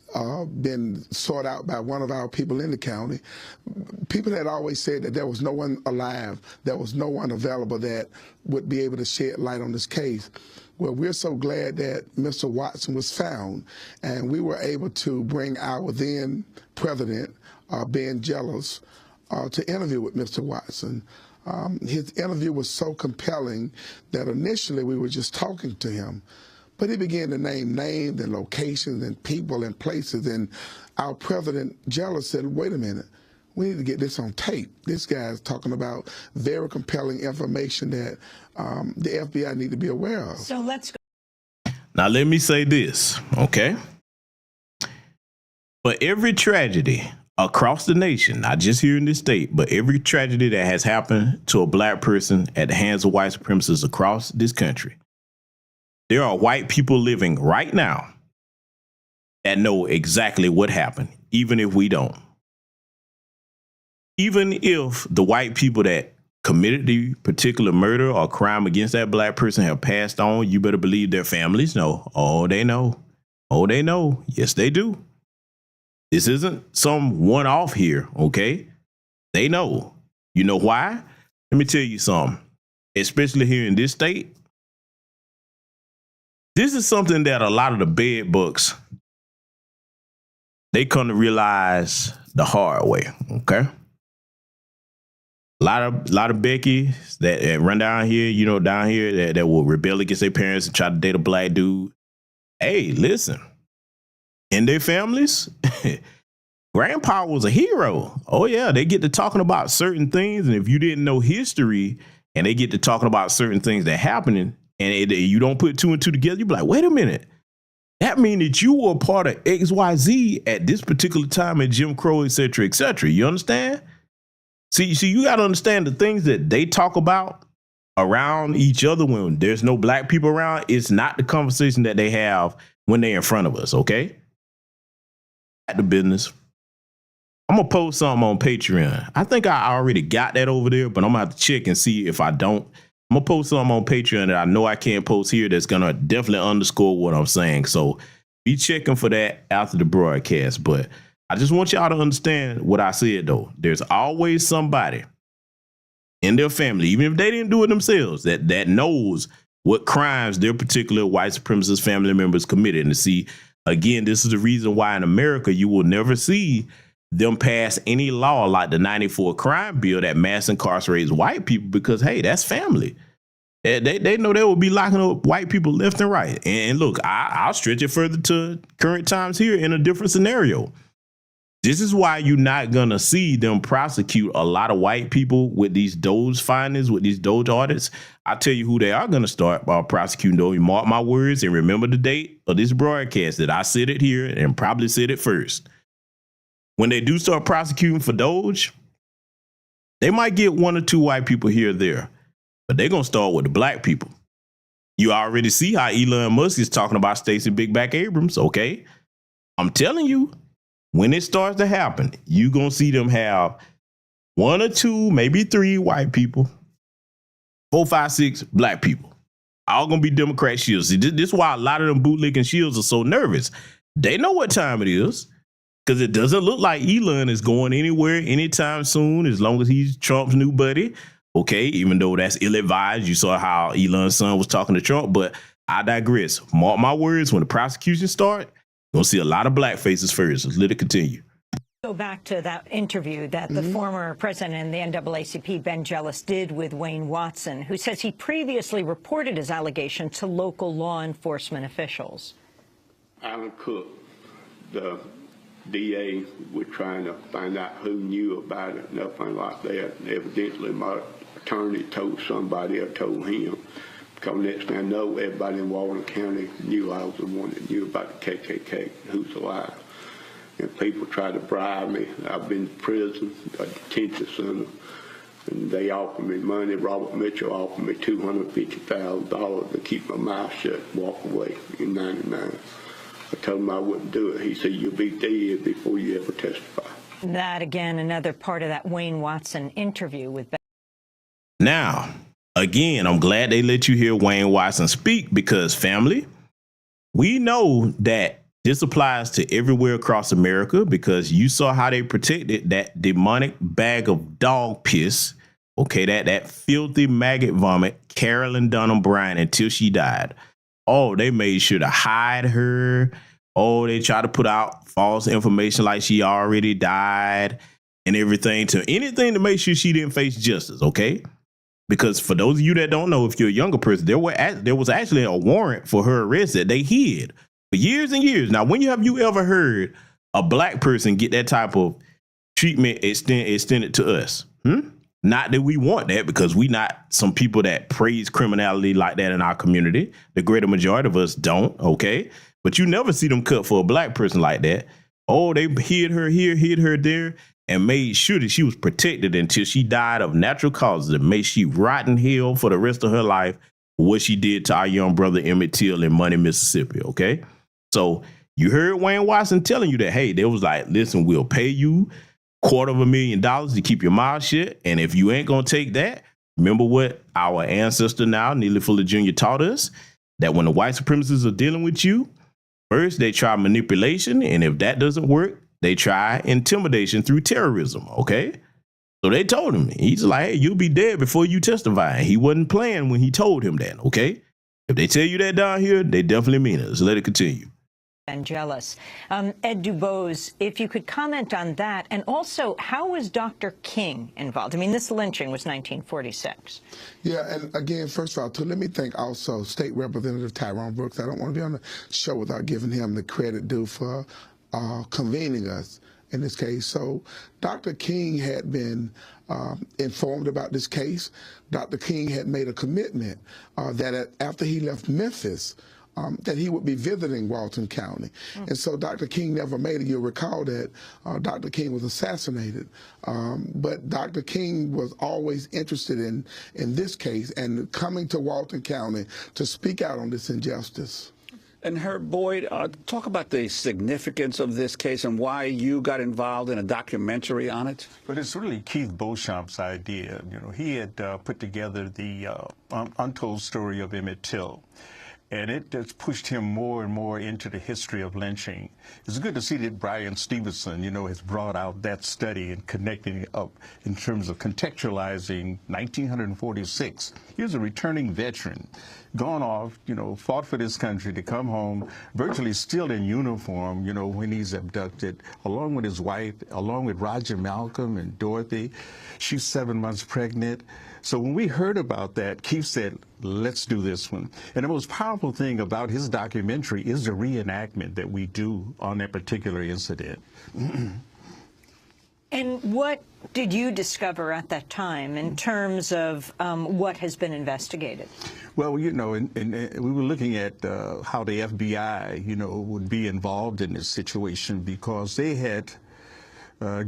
been sought out by one of our people in the county. People had always said that there was no one alive, there was no one available that would be able to shed light on this case. Well, we're so glad that Mr. Watson was found, and we were able to bring our then president, Ben Jealous, to interview with Mr. Watson. His interview was so compelling that initially we were just talking to him, but he began to name names and locations and people and places, and our president Jealous said, wait a minute, we need to get this on tape. This guy's talking about very compelling information that the FBI need to be aware of. So let's go. Now, let me say this, okay? For every tragedy across the nation, not just here in this state, but every tragedy that has happened to a black person at the hands of white supremacists across this country, there are white people living right now that know exactly what happened, even if we don't. Even if the white people that committed the particular murder or crime against that black person have passed on, you better believe their families know. Oh, they know. Oh, they know. Yes, they do. This isn't some one-off here, okay? They know. You know why? Let me tell you something. Especially here in this state, this is something that a lot of the bed bugs, they come to realize the hard way, okay? A lot of Becky's that run down here, down here that will rebel against their parents and try to date a black dude. Hey, listen, in their families, grandpa was a hero. Oh yeah, they get to talking about certain things, and if you didn't know history, and they get to talking about certain things that happening, and you don't put two and two together, you be like, wait a minute, that means that you were a part of XYZ at this particular time in Jim Crow, et cetera, et cetera. You understand? See, you got to understand the things that they talk about around each other when there's no black people around. It's not the conversation that they have when they're in front of us, okay? At the business. I'm going to post something on Patreon. I think I already got that over there, but I'm going to have to check and see if I don't. I'm going to post something on Patreon that I know I can't post here that's going to definitely underscore what I'm saying. So be checking for that after the broadcast. But I just want y'all to understand what I said, though. There's always somebody in their family, even if they didn't do it themselves, that knows what crimes their particular white supremacist family members committed. And to see, again, this is the reason why in America you will never see them pass any law like the 94 crime bill that mass incarcerates white people because, hey, that's family. They know they will be locking up white people left and right. And look, I'll stretch it further to current times here in a different scenario. This is why you're not going to see them prosecute a lot of white people with these Doge findings, with these Doge audits. I'll tell you who they are going to start by prosecuting, though. You mark my words and remember the date of this broadcast that I said it here and probably said it first. When they do start prosecuting for Doge, they might get 1 or 2 white people here or there, but they're going to start with the black people. You already see how Elon Musk is talking about Stacey Big Back Abrams, okay? I'm telling you, when it starts to happen, you're going to see them have 1 or 2, maybe 3 white people, 4, 5, 6 black people. All going to be Democrat shields. See, this is why a lot of them bootlicking shields are so nervous. They know what time it is because it doesn't look like Elon is going anywhere anytime soon as long as he's Trump's new buddy. Okay, even though that's ill-advised. You saw how Elon's son was talking to Trump, but I digress. Mark my words, when the prosecution starts, you're going to see a lot of black faces first. Let's let it continue. Go back to that interview that the former president of the NAACP, Ben Jealous, did with Wayne Watson, who says he previously reported his allegation to local law enforcement officials. Alan Cook, the DA, was trying to find out who knew about it, nothing like that. Evidently, my attorney told somebody or told him. Because next thing I know, everybody in Walton County knew I was the one that knew about the KKK, who's alive. And people try to bribe me. I've been to prison, a detention center, and they offered me money. Robert Mitchell offered me $250,000 to keep my mouth shut, walk away in '99. I told him I wouldn't do it. He said, you'll be dead before you ever testify. That, again, another part of that Wayne Watson interview with Ben. Now, again, I'm glad they let you hear Wayne Watson speak because, family, we know that this applies to everywhere across America because you saw how they protected that demonic bag of dog piss, okay, that filthy maggot vomit, Carolyn Dunham Bryan, until she died. Oh, they made sure to hide her. Oh, they tried to put out false information like she already died and everything to anything to make sure she didn't face justice, okay? Because for those of you that don't know, if you're a younger person, there was actually a warrant for her arrest that they hid for years and years. Now, when have you ever heard a black person get that type of treatment extended to us? Not that we want that because we not some people that praise criminality like that in our community. The greater majority of us don't, okay? But you never see them cut for a black person like that. Oh, they hid her here, hid her there, and made sure that she was protected until she died of natural causes and made she rot in hell for the rest of her life for what she did to our young brother Emmett Till in Money, Mississippi, okay? So you heard Wayne Watson telling you that, hey, they was like, listen, we'll pay you $250,000 to keep your mouth shut. And if you ain't going to take that, remember what our ancestor now, Neely Fuller Jr. taught us, that when the white supremacists are dealing with you, first they try manipulation. And if that doesn't work, they try intimidation through terrorism. Okay. So they told him, he's like, hey, you'll be dead before you testify. And he wasn't playing when he told him that. Okay. If they tell you that down here, they definitely mean it. So let it continue. And jealous. Ed Dubose, if you could comment on that, and also how was Dr. King involved? I mean, this lynching was 1946. Yeah, and again, first of all, too, let me thank also State Representative Tyrone Brooks. I don't want to be on the show without giving him the credit due for convening us in this case. So Dr. King had been informed about this case. Dr. King had made a commitment that after he left Memphis, that he would be visiting Walton County. And so Dr. King never made it. You'll recall that Dr. King was assassinated. But Dr. King was always interested in this case and coming to Walton County to speak out on this injustice. And Herb Boyd, talk about the significance of this case and why you got involved in a documentary on it. But it's really Keith Beauchamp's idea. You know, he had put together the untold story of Emmett Till. and it has pushed him more and more into the history of lynching. It's good to see that Brian Stevenson, has brought out that study and connecting it up in terms of contextualizing 1946. Here's a returning veteran, gone off, fought for this country to come home, virtually still in uniform, when he's abducted, along with his wife, along with Roger Malcolm and Dorothy. She's 7 months pregnant. So when we heard about that, Keith said, let's do this one. And the most powerful thing about his documentary is the reenactment that we do on that particular incident. And what did you discover at that time in terms of what has been investigated? Well, and we were looking at how the FBI, would be involved in this situation, because they had,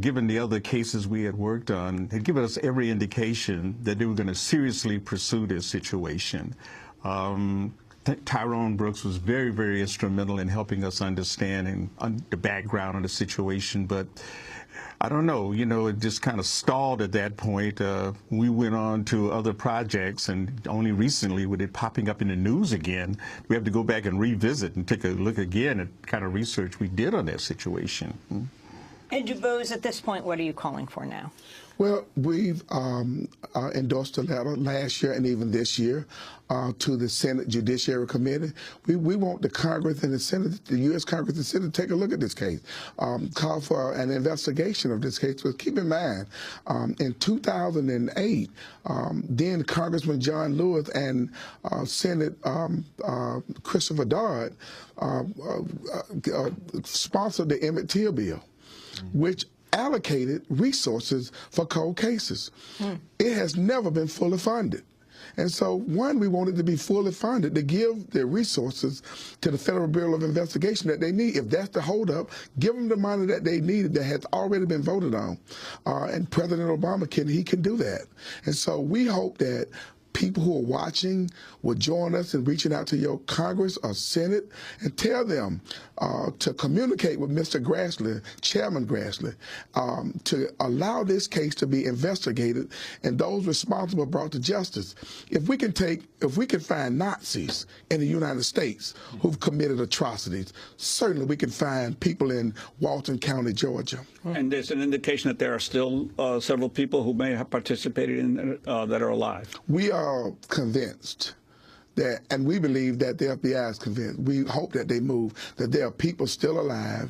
given the other cases we had worked on, had given us every indication that they were going to seriously pursue this situation. Tyrone Brooks was very, very instrumental in helping us understand the background of the situation, but I don't know, it just kind of stalled at that point. We went on to other projects, and only recently, with it popping up in the news again, we have to go back and revisit and take a look again at the kind of research we did on that situation. And DuBose, at this point, what are you calling for now? Well, we've endorsed a letter last year and even this year to the Senate Judiciary Committee. We want the Congress and the Senate, the U.S. Congress and Senate, to take a look at this case, call for an investigation of this case. But keep in mind, in 2008, then Congressman John Lewis and Senate Christopher Dodd sponsored the Emmett Till bill, which allocated resources for cold cases. It has never been fully funded. And so, one, we wanted to be fully funded to give the resources to the Federal Bureau of Investigation that they need. If that's the holdup, give them the money that they needed that has already been voted on. And President Obama can do that. And so we hope that people who are watching will join us in reaching out to your Congress or Senate and tell them to communicate with Mr. Grassley, Chairman Grassley, to allow this case to be investigated and those responsible brought to justice. If we can find Nazis in the United States who've committed atrocities, certainly we can find people in Walton County, Georgia. And there's an indication that there are still several people who may have participated in that are alive. We are convinced that, and we believe that the FBI is convinced, we hope that they move, that there are people still alive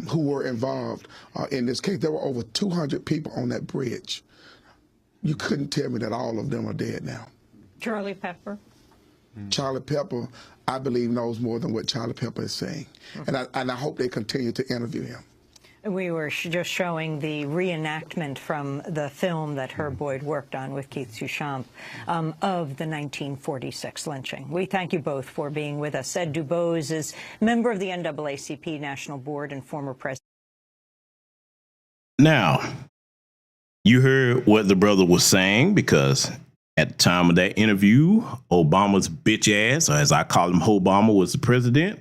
who were involved in this case. There were over 200 people on that bridge. You couldn't tell me that all of them are dead now. Charlie Pepper? Charlie Pepper, I believe, knows more than what Charlie Pepper is saying. And I hope they continue to interview him. We were just showing the reenactment from the film that Herb Boyd worked on with Keith Duchamp of the 1946 lynching. We thank you both for being with us. Ed DuBose is member of the NAACP National Board and former president. Now, you heard what the brother was saying, because at the time of that interview, Obama's bitch ass, or as I call him, Obama, was the president.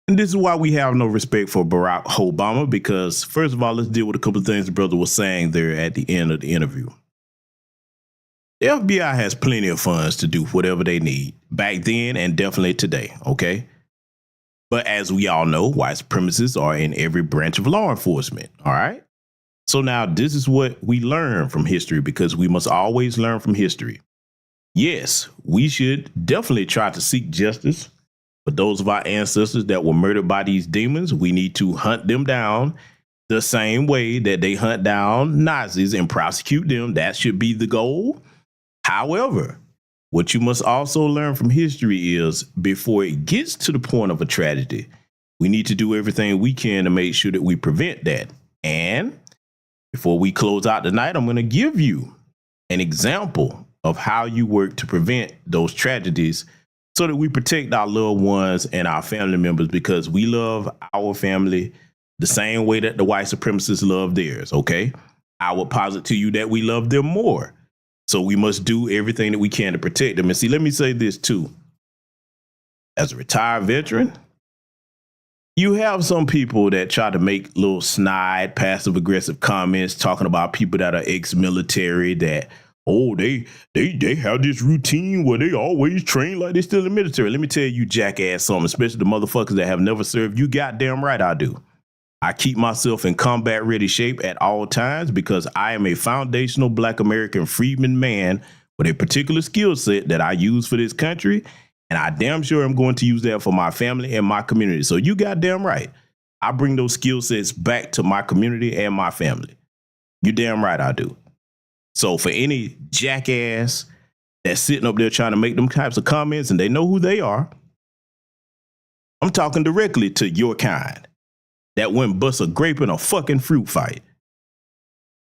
And this is why we have no respect for Barack Obama, because first of all, let's deal with a couple of things the brother was saying there at the end of the interview. The FBI has plenty of funds to do whatever they need back then and definitely today, okay? But as we all know, white supremacists are in every branch of law enforcement, all right? So now this is what we learn from history, because we must always learn from history. Yes, we should definitely try to seek justice for those of our ancestors that were murdered by these demons. We need to hunt them down the same way that they hunt down Nazis and prosecute them. That should be the goal. However, what you must also learn from history is before it gets to the point of a tragedy, we need to do everything we can to make sure that we prevent that. And before we close out tonight, I'm going to give you an example of how you work to prevent those tragedies, so that we protect our loved ones and our family members, because we love our family the same way that the white supremacists love theirs, okay? I would posit to you that we love them more. So we must do everything that we can to protect them. And see, let me say this too. As a retired veteran, you have some people that try to make little snide, passive-aggressive comments talking about people that are ex-military that oh, they have this routine where they always train like they still in the military. Let me tell you, jackass, something, especially the motherfuckers that have never served. You goddamn right I do. I keep myself in combat ready shape at all times because I am a foundational Black American freedman man with a particular skill set that I use for this country. And I damn sure am going to use that for my family and my community. So you goddamn right. I bring those skill sets back to my community and my family. You damn right I do. So for any jackass that's sitting up there trying to make them types of comments and they know who they are, I'm talking directly to your kind that went bust a grape in a fucking fruit fight.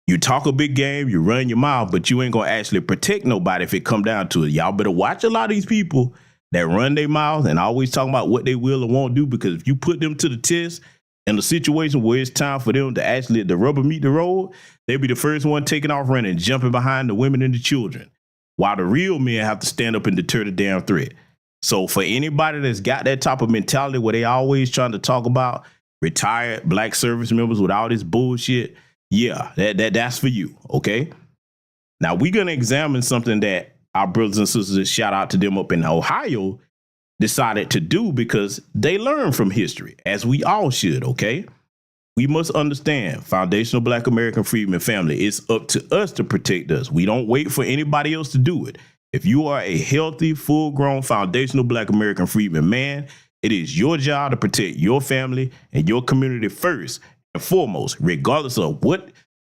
You talk a big game, you run your mouth, but you ain't gonna actually protect nobody if it come down to it. Y'all better watch a lot of these people that run their mouth and always talking about what they will or won't do, because if you put them to the test in a situation where it's time for them to actually the rubber meet the road, they'll be the first one taking off running, jumping behind the women and the children, while the real men have to stand up and deter the damn threat. So for anybody that's got that type of mentality where they always trying to talk about retired Black service members with all this bullshit, yeah, that's for you, okay? Now we're gonna examine something that our brothers and sisters, shout out to them up in Ohio, decided to do because they learn from history, as we all should, okay? We must understand, foundational Black American freedmen family, it's up to us to protect us. We don't wait for anybody else to do it. If you are a healthy, full-grown, foundational Black American freedman man, it is your job to protect your family and your community first and foremost, regardless of what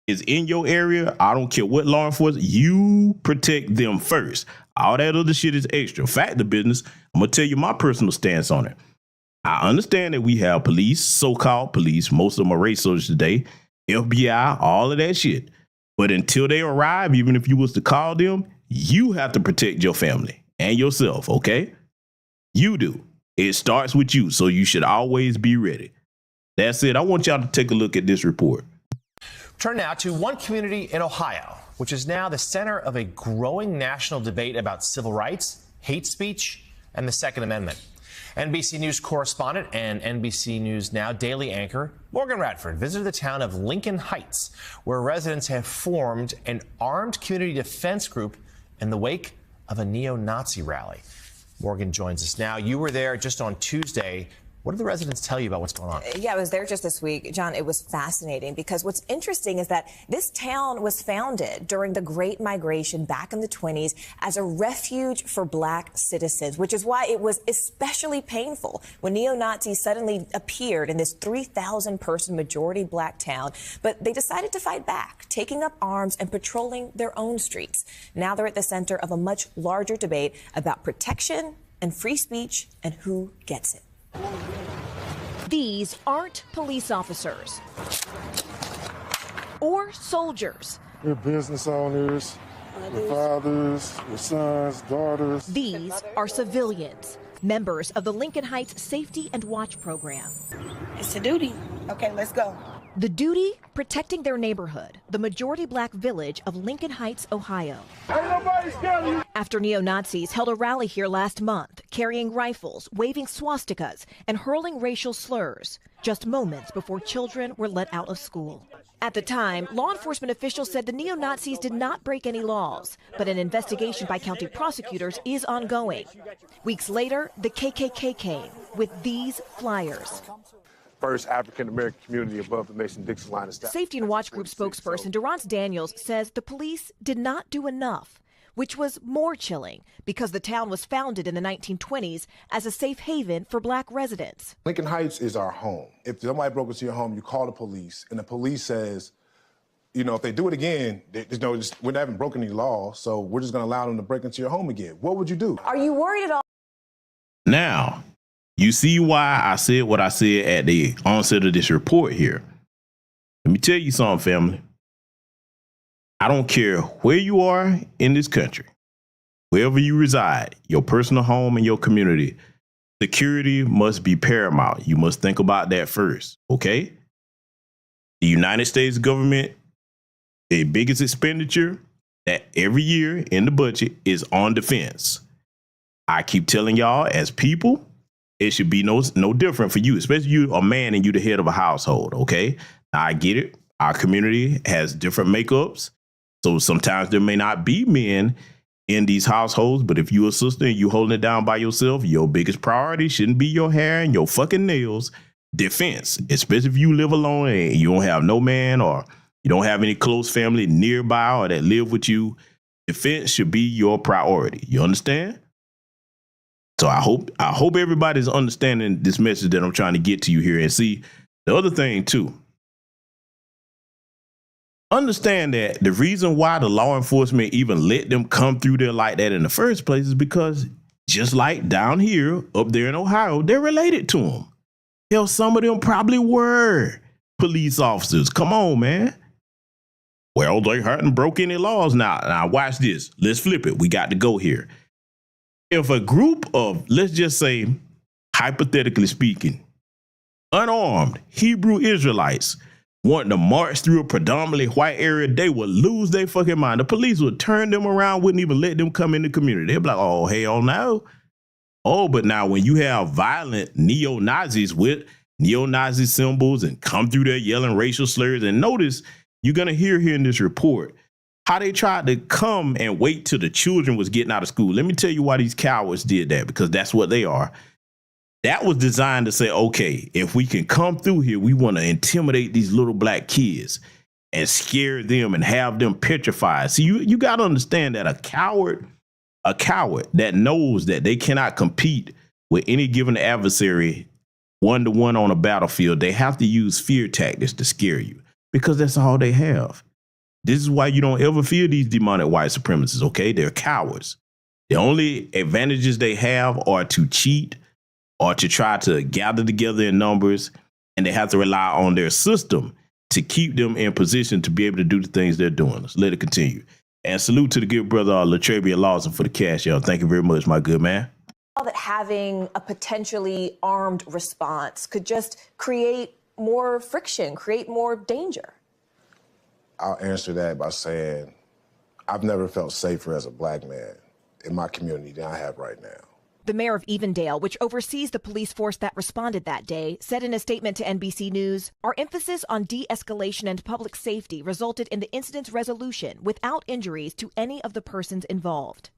is in your area. I don't care what law enforcement, you protect them first. All that other shit is extra. Fact of business, I'm going to tell you my personal stance on it. I understand that we have police, so-called police, most of them are race soldiers today, FBI, all of that shit. But until they arrive, even if you was to call them, you have to protect your family and yourself, okay? You do. It starts with you, so you should always be ready. That's it. I want y'all to take a look at this report. Turn now to one community in Ohio, which is now the center of a growing national debate about civil rights, hate speech, and the Second Amendment. NBC News correspondent and NBC News Now daily anchor Morgan Radford visited the town of Lincoln Heights, where residents have formed an armed community defense group in the wake of a neo-Nazi rally. Morgan joins us now. You were there just on Tuesday. What did the residents tell you about what's going on? Yeah, I was there just this week. John, it was fascinating because what's interesting is that this town was founded during the Great Migration back in the 20s as a refuge for Black citizens, which is why it was especially painful when neo-Nazis suddenly appeared in this 3,000-person majority Black town. But they decided to fight back, taking up arms and patrolling their own streets. Now they're at the center of a much larger debate about protection and free speech and who gets it. These aren't police officers or soldiers. They're business owners, their fathers, their sons, daughters. These are civilians, members of the Lincoln Heights Safety and Watch program. It's a duty. Okay, let's go. The duty, protecting their neighborhood, the majority Black village of Lincoln Heights, Ohio. After neo-Nazis held a rally here last month, carrying rifles, waving swastikas, and hurling racial slurs, just moments before children were let out of school. At the time, law enforcement officials said the neo-Nazis did not break any laws, but an investigation by county prosecutors is ongoing. Weeks later, the KKK came with these flyers. First African-American community above the Mason-Dixon line of Safety and Watch Group spokesperson Durrance Daniels says the police did not do enough, which was more chilling because the town was founded in the 1920s as a safe haven for Black residents. Lincoln Heights is our home. If somebody broke into your home, you call the police, and the police says, you know, if they do it again, we haven't broken any law, so we're just going to allow them to break into your home again. What would you do? Are you worried at all? Now, you see why I said what I said at the onset of this report here. Let me tell you something, family. I don't care where you are in this country, wherever you reside, your personal home and your community, security must be paramount. You must think about that first, okay? The United States government, the biggest expenditure that every year in the budget is on defense. I keep telling y'all, as people, it should be no different for you, especially you a man and you the head of a household, okay? Now, I get it. Our community has different makeups. So sometimes there may not be men in these households, but if you're a sister and you holding it down by yourself, your biggest priority shouldn't be your hair and your fucking nails. Defense, especially if you live alone and you don't have no man or you don't have any close family nearby or that live with you. Defense should be your priority. You understand? So I hope everybody's understanding this message that I'm trying to get to you here. And see, the other thing too, understand that the reason why the law enforcement even let them come through there like that in the first place is because just like down here, up there in Ohio, they're related to them. Hell, some of them probably were police officers. Come on, man. Well, they hadn't broke any laws. Now watch this. Let's flip it. We got to go here. If a group of, let's just say, hypothetically speaking, unarmed Hebrew Israelites wanting to march through a predominantly white area, they would lose their fucking mind. The police would turn them around, wouldn't even let them come in the community. They'd be like, oh, hell no. Oh, but now when you have violent neo-Nazis with neo-Nazi symbols and come through there yelling racial slurs, and notice you're going to hear here in this report how they tried to come and wait till the children was getting out of school. Let me tell you why these cowards did that, because that's what they are. That was designed to say, okay, if we can come through here, we want to intimidate these little black kids and scare them and have them petrified. So you got to understand that a coward that knows that they cannot compete with any given adversary one-to-one on a battlefield, they have to use fear tactics to scare you because that's all they have. This is why you don't ever fear these demonic white supremacists, okay? They're cowards. The only advantages they have are to cheat or to try to gather together in numbers, and they have to rely on their system to keep them in position to be able to do the things they're doing. Let's let it continue. And salute to the good brother Latrevia Lawson for the cash, y'all. Thank you very much, my good man. That having a potentially armed response could just create more friction, create more danger. I'll answer that by saying I've never felt safer as a black man in my community than I have right now. The mayor of Evendale, which oversees the police force that responded that day, said in a statement to NBC News, "Our emphasis on de-escalation and public safety resulted in the incident's resolution without injuries to any of the persons involved."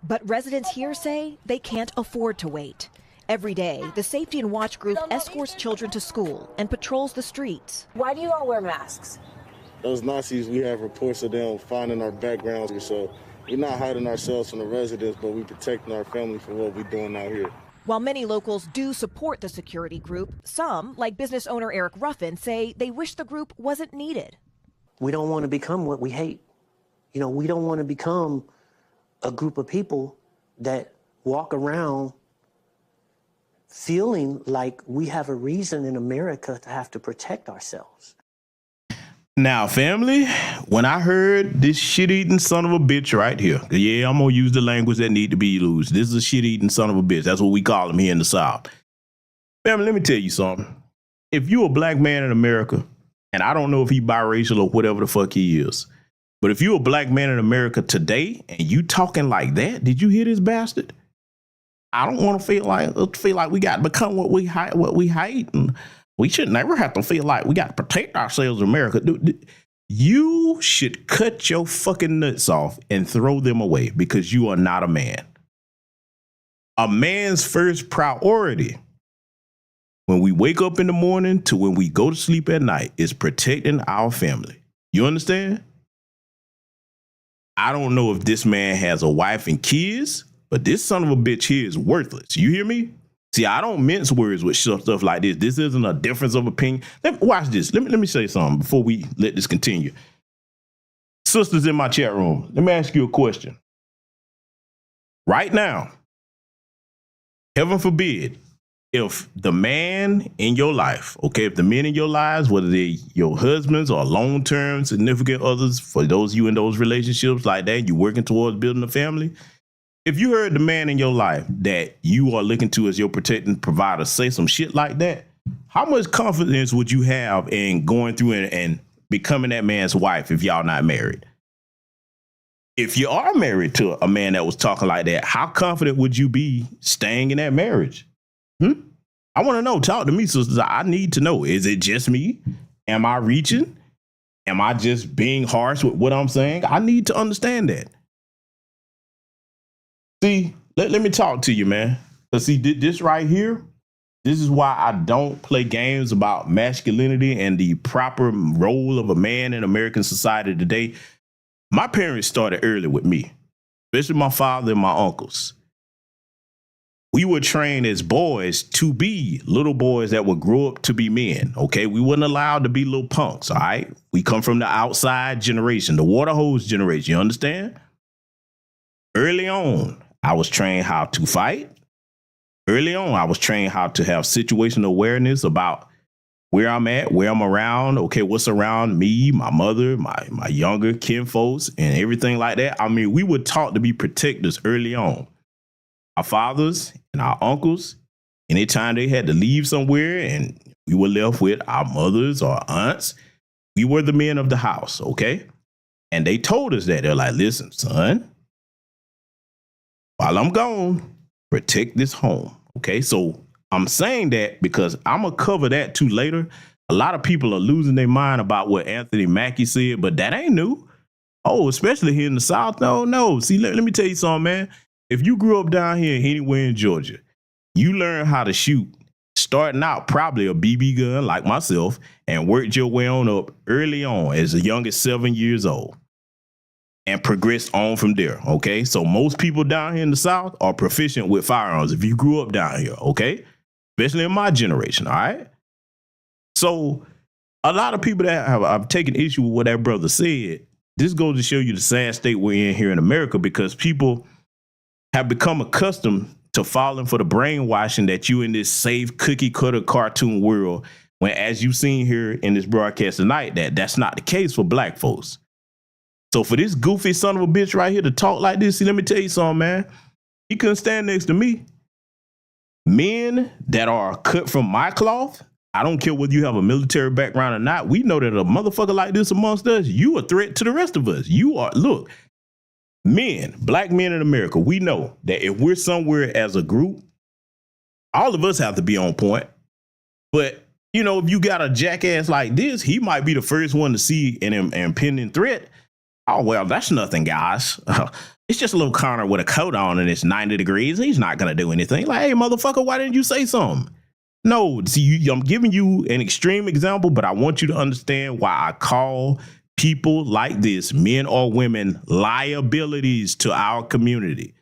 But residents here say they can't afford to wait. Every day, the Safety and Watch group escorts children to school and patrols the streets. Why do you all wear masks? Those Nazis, we have reports of them finding our backgrounds, so we're not hiding ourselves from the residents, but we're protecting our family from what we're doing out here. While many locals do support the security group, some, like business owner Eric Ruffin, say they wish the group wasn't needed. We don't want to become what we hate. You know, we don't want to become a group of people that walk around feeling like we have a reason in America to have to protect ourselves. Now, family, when I heard this shit-eating son of a bitch right here, yeah, I'm going to use the language that need to be used. This is a shit-eating son of a bitch. That's what we call him here in the South. Family, let me tell you something. If you're a black man in America, and I don't know if he's biracial or whatever the fuck he is, but if you're a black man in America today and you talking like that, did you hear this bastard? I don't want to feel like we got to become what we hate, and we should never have to feel like we got to protect ourselves in America. You should cut your fucking nuts off and throw them away because you are not a man. A man's first priority when we wake up in the morning to when we go to sleep at night is protecting our family. You understand? I don't know if this man has a wife and kids, but this son of a bitch here is worthless. You hear me? See, I don't mince words with stuff like this. This isn't a difference of opinion. Watch this. Let me say something before we let this continue. Sisters in my chat room, let me ask you a question. Right now, heaven forbid, if the man in your life, okay, if the men in your lives, whether they your husbands or long-term significant others, for those of you in those relationships like that, you working towards building a family, if you heard the man in your life that you are looking to as your protecting provider say some shit like that, how much confidence would you have in going through and becoming that man's wife if y'all not married? If you are married to a man that was talking like that, how confident would you be staying in that marriage? I want to know. Talk to me, sisters. I need to know. Is it just me? Am I reaching? Am I just being harsh with what I'm saying? I need to understand that. See, let me talk to you, man. Because see, this right here, this is why I don't play games about masculinity and the proper role of a man in American society today. My parents started early with me, especially my father and my uncles. We were trained as boys to be little boys that would grow up to be men, okay? We weren't allowed to be little punks, all right? We come from the outside generation, the water hose generation, you understand? Early on, I was trained how to fight. Early on, I was trained how to have situational awareness about where I'm at, where I'm around, okay, what's around me, my mother, my younger kinfolks, and everything like that. I mean, we were taught to be protectors early on. Our fathers and our uncles, anytime they had to leave somewhere and we were left with our mothers or aunts, we were the men of the house, okay? And they told us that. They're like, listen, son, while I'm gone, protect this home, okay? So I'm saying that because I'm going to cover that too later. A lot of people are losing their mind about what Anthony Mackie said, but that ain't new. Oh, especially here in the South. No. See, let me tell you something, man. If you grew up down here anywhere in Georgia, you learn how to shoot, starting out probably a BB gun like myself, and worked your way on up early on as young as 7 years old and progressed on from there, okay? So most people down here in the South are proficient with firearms if you grew up down here, okay? Especially in my generation, all right? So a lot of people that have taken issue with what that brother said, this goes to show you the sad state we're in here in America because people have become accustomed to falling for the brainwashing that you in this safe cookie cutter cartoon world, when as you've seen here in this broadcast tonight, that's not the case for black folks. So for this goofy son of a bitch right here to talk like this, see, let me tell you something, man. He couldn't stand next to me. Men that are cut from my cloth, I don't care whether you have a military background or not, we know that a motherfucker like this amongst us, you a threat to the rest of us. You are, look, men, black men in America, we know that if we're somewhere as a group, all of us have to be on point. But, you know, if you got a jackass like this, he might be the first one to see an impending threat. Oh, well, that's nothing, guys. It's just a little Connor with a coat on and it's 90 degrees. He's not going to do anything. Like, hey, motherfucker, why didn't you say something? No, see, I'm giving you an extreme example, but I want you to understand why I call people like this, men or women, liabilities to our community.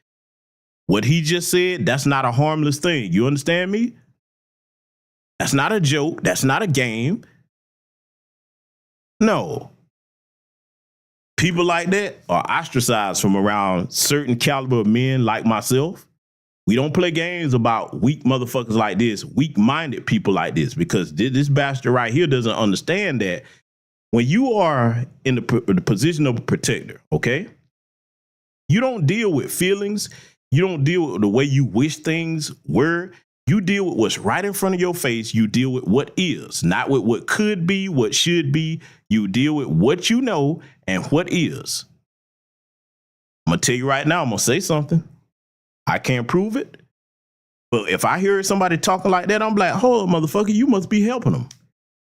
What he just said, that's not a harmless thing. You understand me? That's not a joke. That's not a game. No. People like that are ostracized from around certain caliber of men like myself. We don't play games about weak motherfuckers like this, weak-minded people like this, because this bastard right here doesn't understand that when you are in the position of a protector, okay, you don't deal with feelings. You don't deal with the way you wish things were. You deal with what's right in front of your face. You deal with what is, not with what could be, what should be. You deal with what you know and what is. I'm going to tell you right now, I'm going to say something. I can't prove it. But if I hear somebody talking like that, I'm like, hold on, motherfucker, you must be helping them.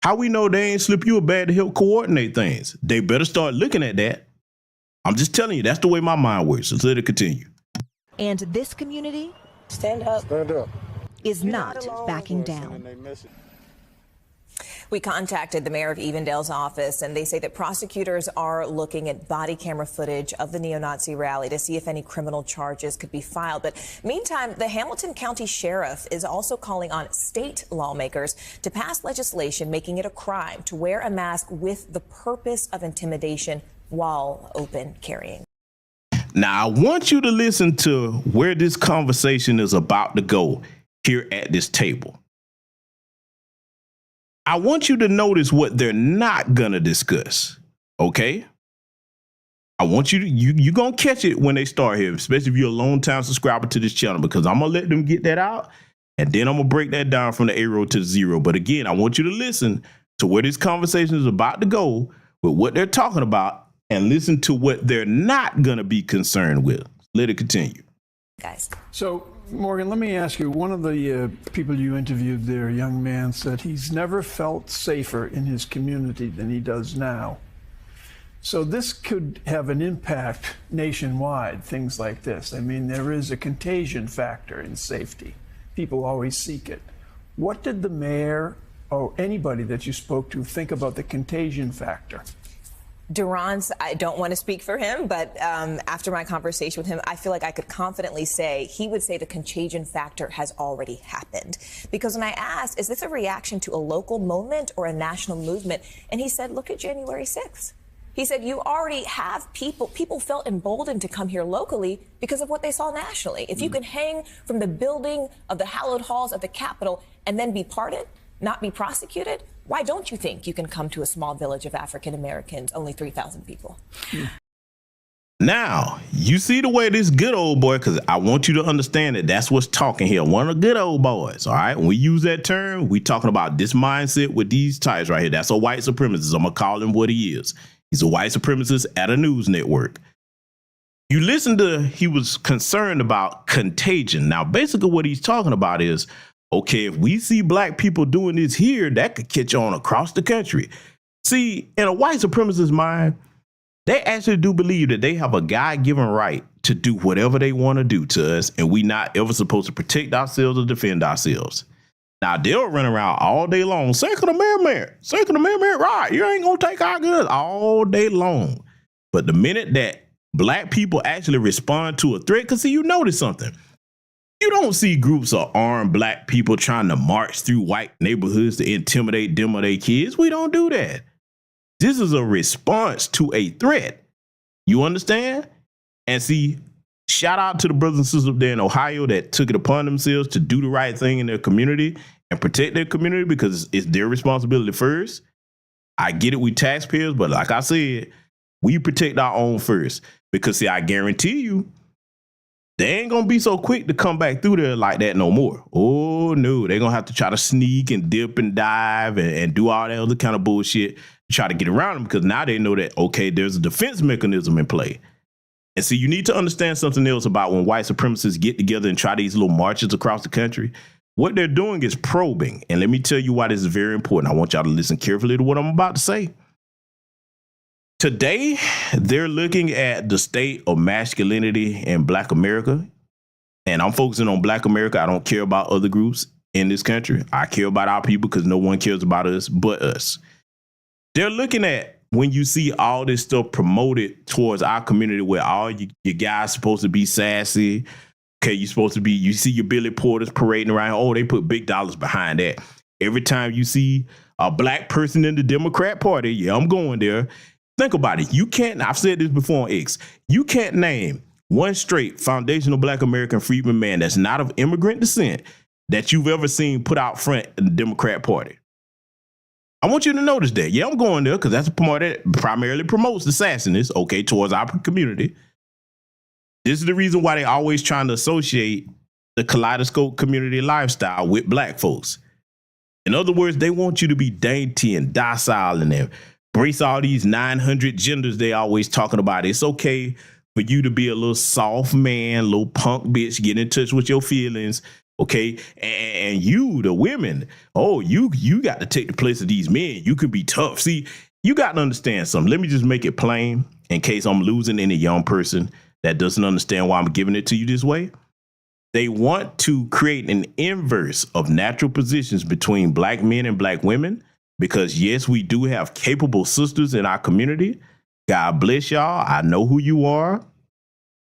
How we know they ain't slip you a bag to help coordinate things? They better start looking at that. I'm just telling you, that's the way my mind works. So let it continue. And this community Stand up. is not backing down. We contacted the mayor of Evendale's office, and they say that prosecutors are looking at body camera footage of the neo-Nazi rally to see if any criminal charges could be filed. But meantime, the Hamilton County Sheriff is also calling on state lawmakers to pass legislation making it a crime to wear a mask with the purpose of intimidation while open carrying. Now, I want you to listen to where this conversation is about to go here at this table. I want you to notice what they're not going to discuss, okay? I want you to, you're going to catch it when they start here, especially if you're a long-time subscriber to this channel, because I'm going to let them get that out, and then I'm going to break that down from the A-road to the zero. But again, I want you to listen to where this conversation is about to go with what they're talking about, and listen to what they're not going to be concerned with. Let it continue. Guys. So, Morgan, let me ask you, one of the people you interviewed there, a young man, said he's never felt safer in his community than he does now. So this could have an impact nationwide, things like this. I mean, there is a contagion factor in safety. People always seek it. What did the mayor or anybody that you spoke to think about the contagion factor? Duran's, I don't want to speak for him, but after my conversation with him, I feel like I could confidently say he would say the contagion factor has already happened. Because when I asked, is this a reaction to a local moment or a national movement? And he said, look at January 6th. He said, you already have people felt emboldened to come here locally because of what they saw nationally. If you can hang from the building of the hallowed halls of the Capitol and then be pardoned, not be prosecuted, why don't you think you can come to a small village of African Americans, only 3,000 people? Now, you see the way this good old boy, because I want you to understand that that's what's talking here. One of the good old boys, all right? When we use that term, we talking about this mindset with these types right here. That's a white supremacist. I'm going to call him what he is. He's a white supremacist at a news network. You listen to, he was concerned about contagion. Now, basically what he's talking about is, okay, if we see black people doing this here, that could catch on across the country. See, in a white supremacist mind, they actually do believe that they have a God-given right to do whatever they want to do to us, and we not ever supposed to protect ourselves or defend ourselves. Now, they'll run around all day long, Second Amendment, right, you ain't going to take our guns all day long. But the minute that black people actually respond to a threat, because see, you notice something. You don't see groups of armed black people trying to march through white neighborhoods to intimidate them or their kids. We don't do that. This is a response to a threat. You understand? And see, shout out to the brothers and sisters up there in Ohio that took it upon themselves to do the right thing in their community and protect their community because it's their responsibility first. I get it, we taxpayers, but like I said, we protect our own first. Because see, I guarantee you, they ain't gonna be so quick to come back through there like that no more. Oh no, they're gonna have to try to sneak and dip and dive and do all that other kind of bullshit to try to get around them because now they know that, okay, there's a defense mechanism in play. And see, you need to understand something else about when white supremacists get together and try these little marches across the country. What they're doing is probing. And let me tell you why this is very important. I want y'all to listen carefully to what I'm about to say. Today, they're looking at the state of masculinity in Black America. And I'm focusing on Black America. I don't care about other groups in this country. I care about our people because no one cares about us but us. They're looking at when you see all this stuff promoted towards our community where all your guys supposed to be sassy. Okay, you see your Billy Porters parading around. Oh, they put big dollars behind that. Every time you see a black person in the Democrat Party, yeah, I'm going there. Think about it. You can't, I've said this before on X, you can't name one straight foundational Black American freedman man that's not of immigrant descent that you've ever seen put out front in the Democrat Party. I want you to notice that. Yeah, I'm going there because that's a party that primarily promotes the sassiness, okay, towards our community. This is the reason why they always trying to associate the kaleidoscope community lifestyle with black folks. In other words, they want you to be dainty and docile and embrace all these 900 genders they always talking about. It's okay for you to be a little soft man, little punk bitch, get in touch with your feelings, okay? And you, the women, oh, you got to take the place of these men. You can be tough. See, you got to understand something. Let me just make it plain in case I'm losing any young person that doesn't understand why I'm giving it to you this way. They want to create an inverse of natural positions between black men and black women because, yes, we do have capable sisters in our community. God bless y'all. I know who you are.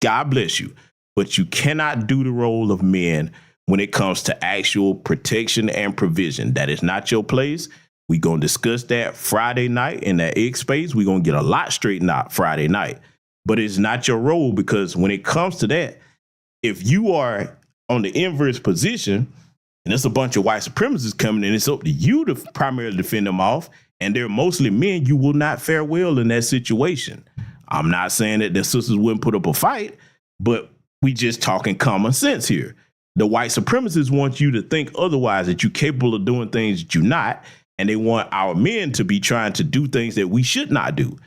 God bless you. But you cannot do the role of men when it comes to actual protection and provision. That is not your place. We're going to discuss that Friday night in that X space. We're going to get a lot straightened out Friday night. But it's not your role because when it comes to that, if you are on the inverse position and there's a bunch of white supremacists coming in, it's up to you to primarily defend them off. And they're mostly men. You will not fare well in that situation. I'm not saying that the sisters wouldn't put up a fight, but we just talking common sense here. The white supremacists want you to think otherwise, that you're capable of doing things that you're not. And they want our men to be trying to do things that we should not do.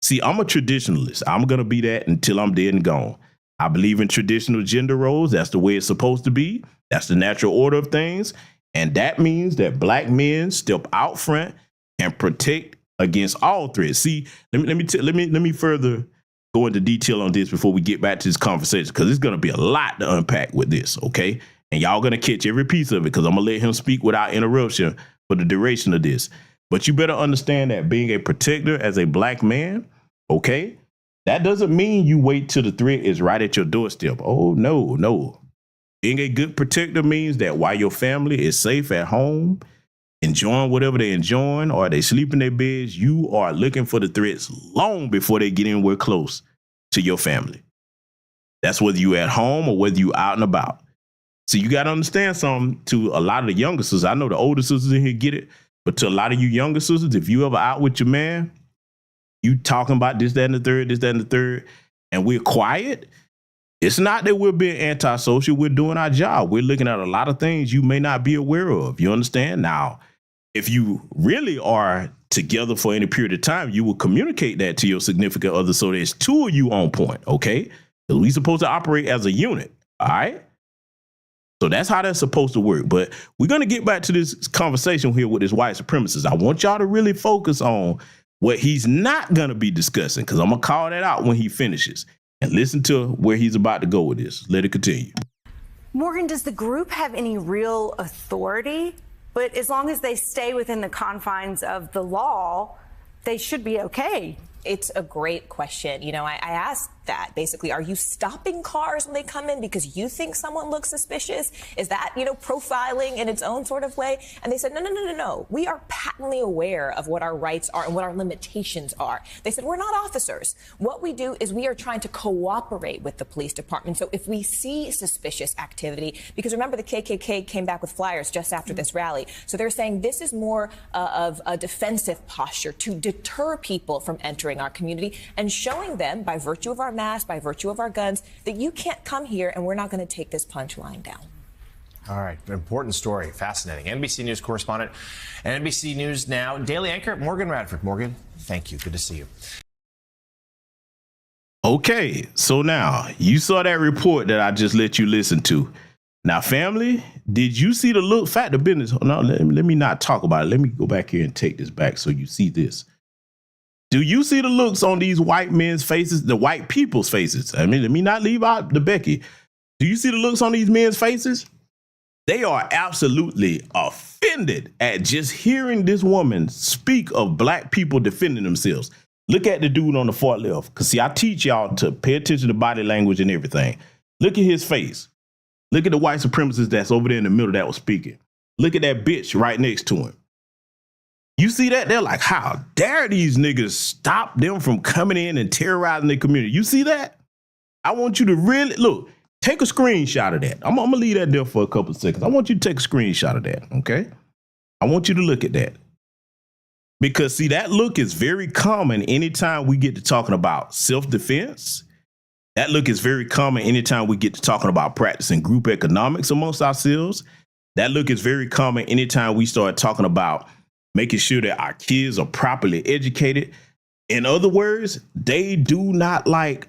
See, I'm a traditionalist. I'm going to be that until I'm dead and gone. I believe in traditional gender roles. That's the way it's supposed to be. That's the natural order of things. And that means that black men step out front and protect against all threats. See, let me further go into detail on this before we get back to this conversation, because it's going to be a lot to unpack with this, okay? And y'all going to catch every piece of it, because I'm going to let him speak without interruption for the duration of this. But you better understand that being a protector as a black man, okay, that doesn't mean you wait till the threat is right at your doorstep. Oh, no, no. Being a good protector means that while your family is safe at home, enjoying whatever they're enjoying, or they sleep in their beds, you are looking for the threats long before they get anywhere close to your family. That's whether you at home or whether you out and about. So you got to understand something to a lot of the younger sisters. I know the older sisters in here get it, but to a lot of you younger sisters, if you ever out with your man, you talking about this, that, and the third, this, that, and the third, and we're quiet, it's not that we're being antisocial. We're doing our job. We're looking at a lot of things you may not be aware of. You understand? Now, if you really are together for any period of time, you will communicate that to your significant other so there's two of you on point, okay? Because we're supposed to operate as a unit, all right? So that's how that's supposed to work. But we're going to get back to this conversation here with this white supremacist. I want y'all to really focus on what he's not going to be discussing, because I'm going to call that out when he finishes. And listen to where he's about to go with this. Let it continue. Morgan, does the group have any real authority? But as long as they stay within the confines of the law, they should be okay. It's a great question. You know, I asked that basically, are you stopping cars when they come in because you think someone looks suspicious? Is that, you know, profiling in its own sort of way? And they said, no. We are patently aware of what our rights are and what our limitations are. They said, we're not officers. What we do is we are trying to cooperate with the police department. So if we see suspicious activity, because remember the KKK came back with flyers just after this rally. So they're saying this is more of a defensive posture to deter people from entering our community and showing them by virtue of our masks, by virtue of our guns, that you can't come here and we're not going to take this punchline down. All right, important story, fascinating. NBC News correspondent and NBC News Now daily anchor Morgan Radford. Morgan, thank you. Good to see you. Okay, so now you saw that report that I just let you listen to. Now, family, did you see the look? Fact of business. No, let me not talk about it. Let me go back here and take this back so you see this. Do you see the looks on these white men's faces, the white people's faces? I mean, let me not leave out the Becky. Do you see the looks on these men's faces? They are absolutely offended at just hearing this woman speak of black people defending themselves. Look at the dude on the far left. Because, see, I teach y'all to pay attention to body language and everything. Look at his face. Look at the white supremacist that's over there in the middle that was speaking. Look at that bitch right next to him. You see that? They're like, how dare these niggas stop them from coming in and terrorizing their community? You see that? I want you to really, look, take a screenshot of that. I'm going to leave that there for a couple of seconds. I want you to take a screenshot of that, okay? I want you to look at that. Because, see, that look is very common anytime we get to talking about self-defense. That look is very common anytime we get to talking about practicing group economics amongst ourselves. That look is very common anytime we start talking about making sure that our kids are properly educated. In other words, they do not like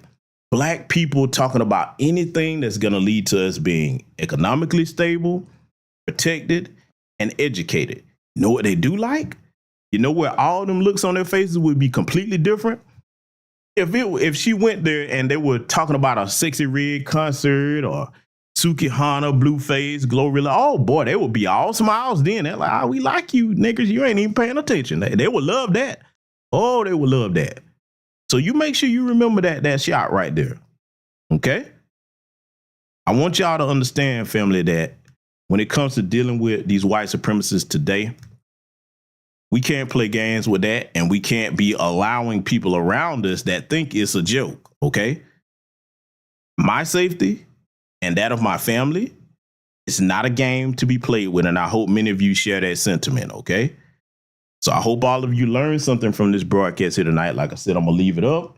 black people talking about anything that's going to lead to us being economically stable, protected, and educated. You know what they do like? You know where all them looks on their faces would be completely different? If she went there and they were talking about a Sexy Red concert or Sukihana, Blueface, Glorilla, oh boy, they would be all smiles then. They're like, oh, we like you niggas. You ain't even paying attention. They would love that. Oh, they would love that. So you make sure you remember that shot right there. Okay? I want y'all to understand, family, that when it comes to dealing with these white supremacists today, we can't play games with that, and we can't be allowing people around us that think it's a joke, okay? My safety and that of my family is not a game to be played with, and I hope many of you share that sentiment, okay? So I hope all of you learned something from this broadcast here tonight. Like I said, I'm going to leave it up.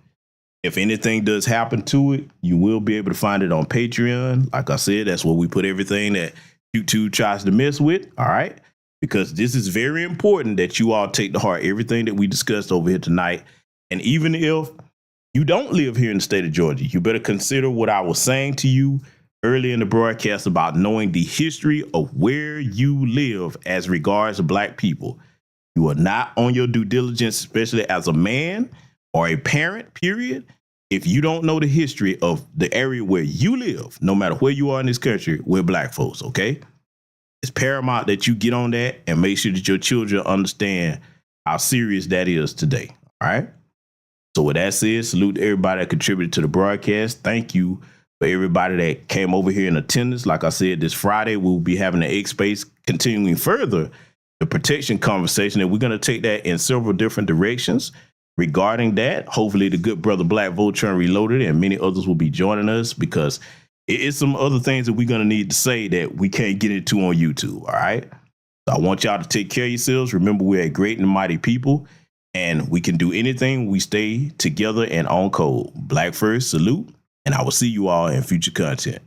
If anything does happen to it, you will be able to find it on Patreon. Like I said, that's where we put everything that YouTube tries to mess with, all right? Because this is very important that you all take to heart everything that we discussed over here tonight. And even if you don't live here in the state of Georgia, you better consider what I was saying to you earlier in the broadcast about knowing the history of where you live as regards to black people. You are not on your due diligence, especially as a man or a parent, period, if you don't know the history of the area where you live, no matter where you are in this country, with black folks, okay? It's paramount that you get on that and make sure that your children understand how serious that is today, all right? So with that said, salute to everybody that contributed to the broadcast. Thank you for everybody that came over here in attendance. Like I said, this Friday, we'll be having the X Space continuing further the protection conversation, and we're going to take that in several different directions. Regarding that, hopefully the good brother Black Voltron Reloaded and many others will be joining us, because it is some other things that we're going to need to say that we can't get into on YouTube, all right? So I want y'all to take care of yourselves. Remember, we're a great and mighty people, and we can do anything. We stay together and on code. Black first, salute, and I will see you all in future content.